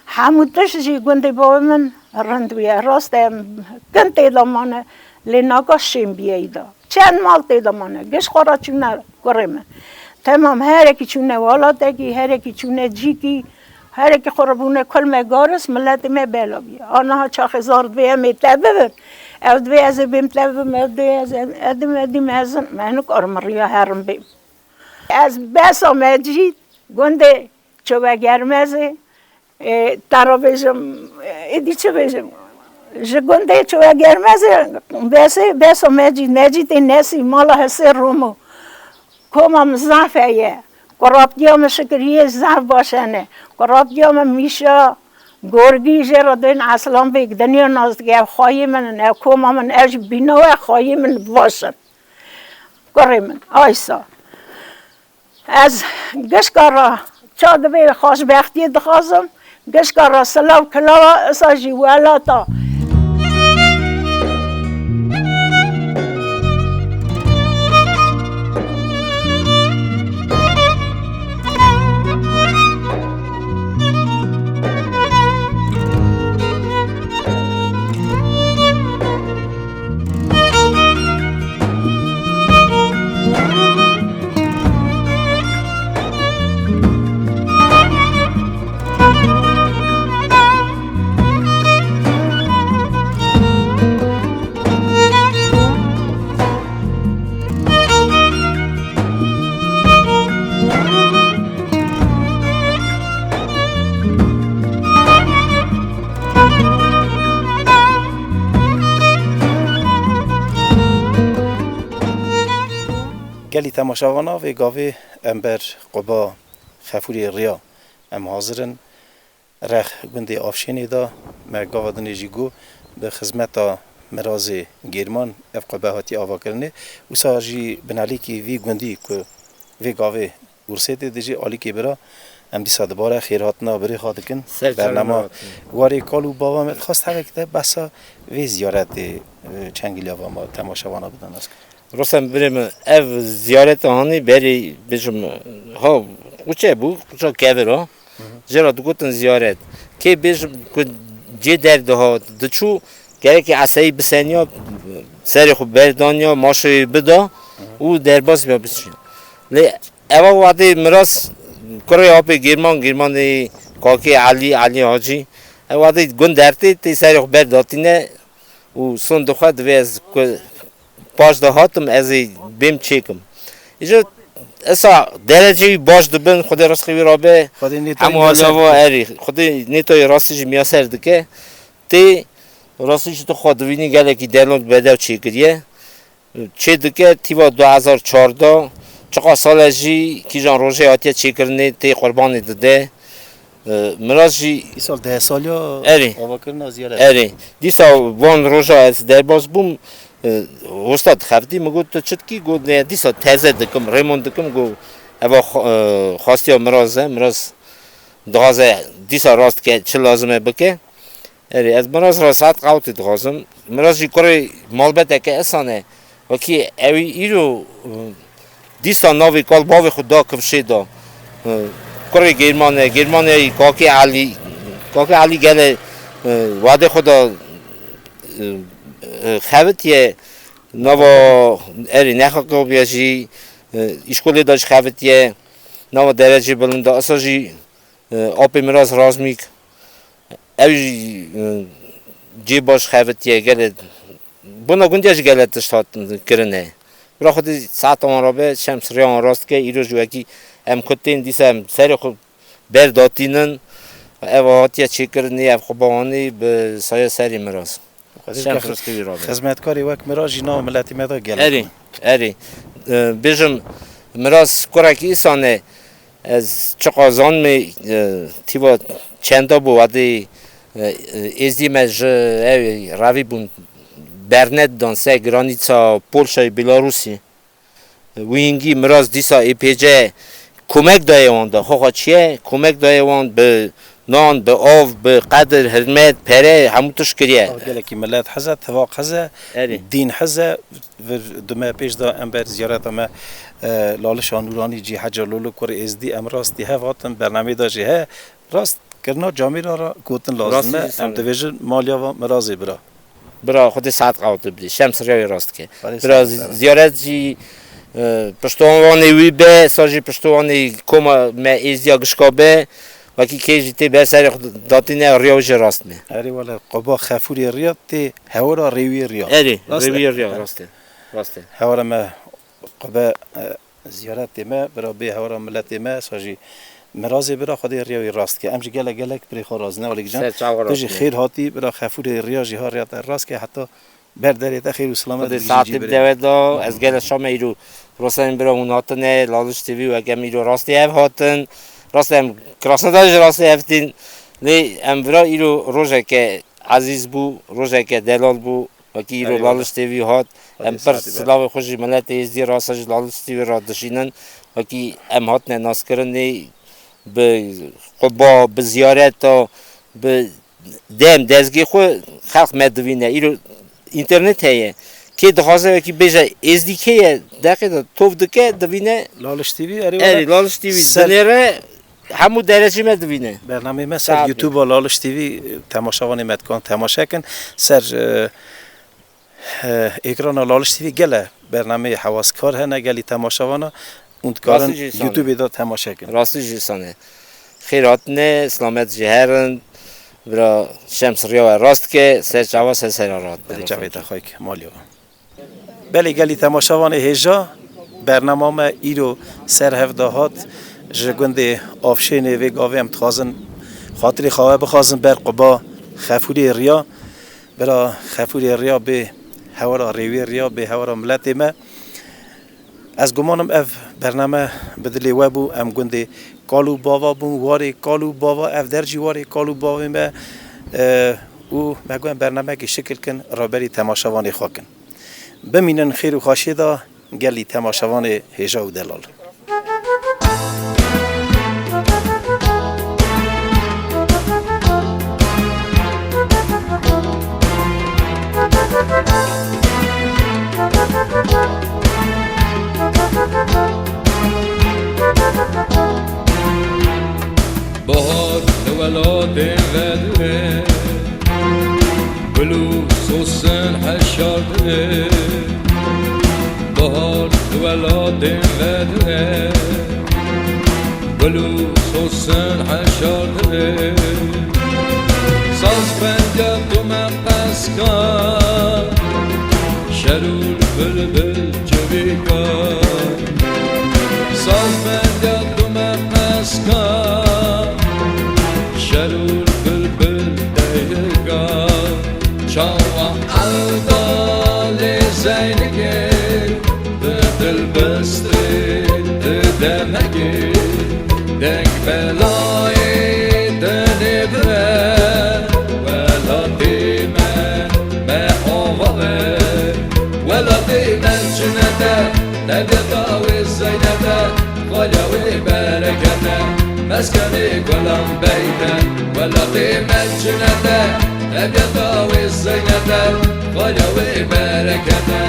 همودش جی گنده باوی من رندویه راست گن تیدامانه لیناگا شیم بیایدا چند مال تیدامانه گش خورا چونه کرم تمام هر اکی چونه والا دگی هر اکی چونه جیکی هر اکی خوربونه کل مگارس ملت می بلا بیا آنها چاخ زارد بیا می تببن از دوی از بیم تلفم از دوی از ادم ازن منو کارمریا هرم بیم از بس آمدید گنده چوب گرمزه ترا بجم ایدی چه بجم جگنده چوب گرمزه بس آمدید نسی مالا هسه رومو کمم زعفیه قراب دیام شکریه زعف باشنه قراب دیام میشه گرگی جرا دین اصلا بیگ دنیا نازدگه خواهی من نه کمم من اج بینوه خواهی من باشن کاری من آیسا از گشکارا چاد به خوشبختی دخوازم گشکارا سلاو کلاوا اساجی والاتا گلی تماشاوانا و گاوی امبر قبا خفوری ریا ام حاضرن رخ گندی آفشینی دا ما گاوا دنیجی گو به خدمت مراز گیرمان اف قبا هاتی آوا کرنه و ساجی بنالی کی وی گندی که وی گاوی ورسیت دیجی آلی کی برا ام دی سادباره خیراتنا بری خادکن برنامه واری کالو بابا مت خواست هر کده بسا وی زیارت چنگیلی آوا ما تماشاوانا بدن است رستم بریم اف زیارت آنی بری بجم ها اوچه بو اوچه کبرا جرا دوگتن زیارت که بجم که جه درده ها دچو گره که عصایی بسنیا سری خوب بردانیا ماشوی بدا او درباز بیا بسشین لی اول وقتی مراس کره آب گیرمان کاکی علی حاجی اول وقتی گند درتی تی سری خوب برداتینه و سون دخواه دویز باش دهاتم از بیم چیکم اینجا اصلا درجه باش دبن خود راست خوی رابه همه حالا و اری خود نیتای راستش میاسر دکه تی راستش تو خود وینی گله کی دلون بده چی کریه چه دکه تیوا 2014 چقدر سال جی کی جان روزه آتیا چی کرنه تی قربانی داده مرازی این سال 10 سال یا اری اری دیسا وان روزه از درباز بوم استاد خفتی مگو تو چتکی گو نه دیسا تازه دکم ریمون دکم گو اوا خواستی مراز دغازه دیسا راست که چه لازمه بکه اری از مراز راست قاوت دغازم مرازی کره مالبته که اسانه وکی اوی ایرو دیسا نوی کال باوی خدا کفشه دا کره گرمانه کاکی علی گله واده خدا خواهدیه نوا اری نخواهد بیاشی اشکالی داشت خواهدیه نوا درجه بلنده اصلا آبی مراز راز میک اوی جی باش خواهدیه گله بنا گندیش گله تشتاد کرنه برای خودی ساعت آن را به شمس ریان راست که ایرو جوکی ام کتین دیسم سری خوب برداتینن اوهاتیه چی کرنی اف خوبانی به سایه سری مراز خدمتکاری وقت مراجی نام ملتی مدا گله اری بیشم مراز کراکی ایسانه از چقازان می تیوا چندا بودی ازدی مج راوی بون برنت دانسه گرانیتا پولشای بلاروسی وینگی مراز دیسا ای پیجه کمک دایوان دا خواه چیه کمک دایوان به نان به آب به قدر حرمت پره همون توش کریه گله کی ملت حزه تواق حزه دین حزه و دم پیش دا امبر زیارت ما لالش نورانی جی حج لولو کور ازدی ام راستی ها واتن برنامه داشی ها راست کرنا جامی را گوتن لازمه ام دویژن مالیا و مرازی برا خود ساعت قاوت بلی شمس ریای راست که برا زیارت جی پشتوانی وی به ساجی پشتوانی کما ما ایزیا گشکابه وکی کیجی تی به سر داتینه ریاوش راست نه اری ولی قبا خفوری ریا تی هورا ریوی ریا اری ریوی ریا راسته هورا ما قبا زیارت ما برا به هورا ملت ما ساجی مرازی برا خودی ریاوی راست که امش گله گله بری خراز نه ولی جان تجی خیر هاتی برا خفوری ریا جی ها ریات راست که حتی برداری تا خیر و سلامت ساعت دویدا از گله شام ایرو روسن برا اون هاتنه لالش تیوی و اگه ایرو راستی اف هاتن راستی هم کراسنداج راستی افتین لی ام برا ایرو روزه که عزیز بو روزه که دلال بو و کی ایرو لالش تیوی هات ام پر سلاو خوشی ملت ازدی راستش لالش تیوی را دشینن و کی ام هاتنه ناس کرنی به قبا به زیارت تا به دم دزگی خو خلق مدوینه ایرو اینترنت هیه که دخواسته که بیشه ازدی که دقیقه توف دکه دوینه لالش تیوی اری لالش تیوی دنیره همو درجه مدوینه برنامه ما سر یوتیوب و لالش تیوی تماشاوانی مدکان تماشا کن سر اکران لالش تیوی گله برنامه حواسکار هنه گلی تماشاوانا اونتکارن یوتیوب دا تماشا کن راستی جیسانه خیراتنه سلامت جهرن برا شمس ریا راست که سر جواز سر رات بله جوید خواهی که مالیو بله گلی تماشاوان هجا برنامه ما ایرو سر هفدهات جگنده آفشین و گاوه امتخازن خاطری خواه بخوازن بر قبا خفوری ریا برا خفوری ریا به هورا ریوی ریا به هورا ملت ما از گمانم اف برنامه بدلی وابو ام گنده کالو باوا بون واری کالو باوا اف درجی واری کالو باوا ما او مگویم برنامه که شکل کن رابری تماشاوانی خواکن بمینن خیر و خاشی دا گلی تماشاوان هجا و دلال بهار ولاد غدره بلوس و سن حشاده بهار ولاد غدره بلوس و سن حشاده ساز بنده تو مقص کن شرور بلبل جویگان ساز بنده تو مقص کن شرور بلبل دیگان چاوا aldal zeynige de dil beste de demege denk belay de nebre wala dime me ovale wala dime cennete nebeta ve zeynete wala ve berekete meskeni gulam beyte wala dime cennete nebeta ve zeynete wala ve berekete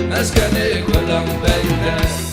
meskeni gulam beyte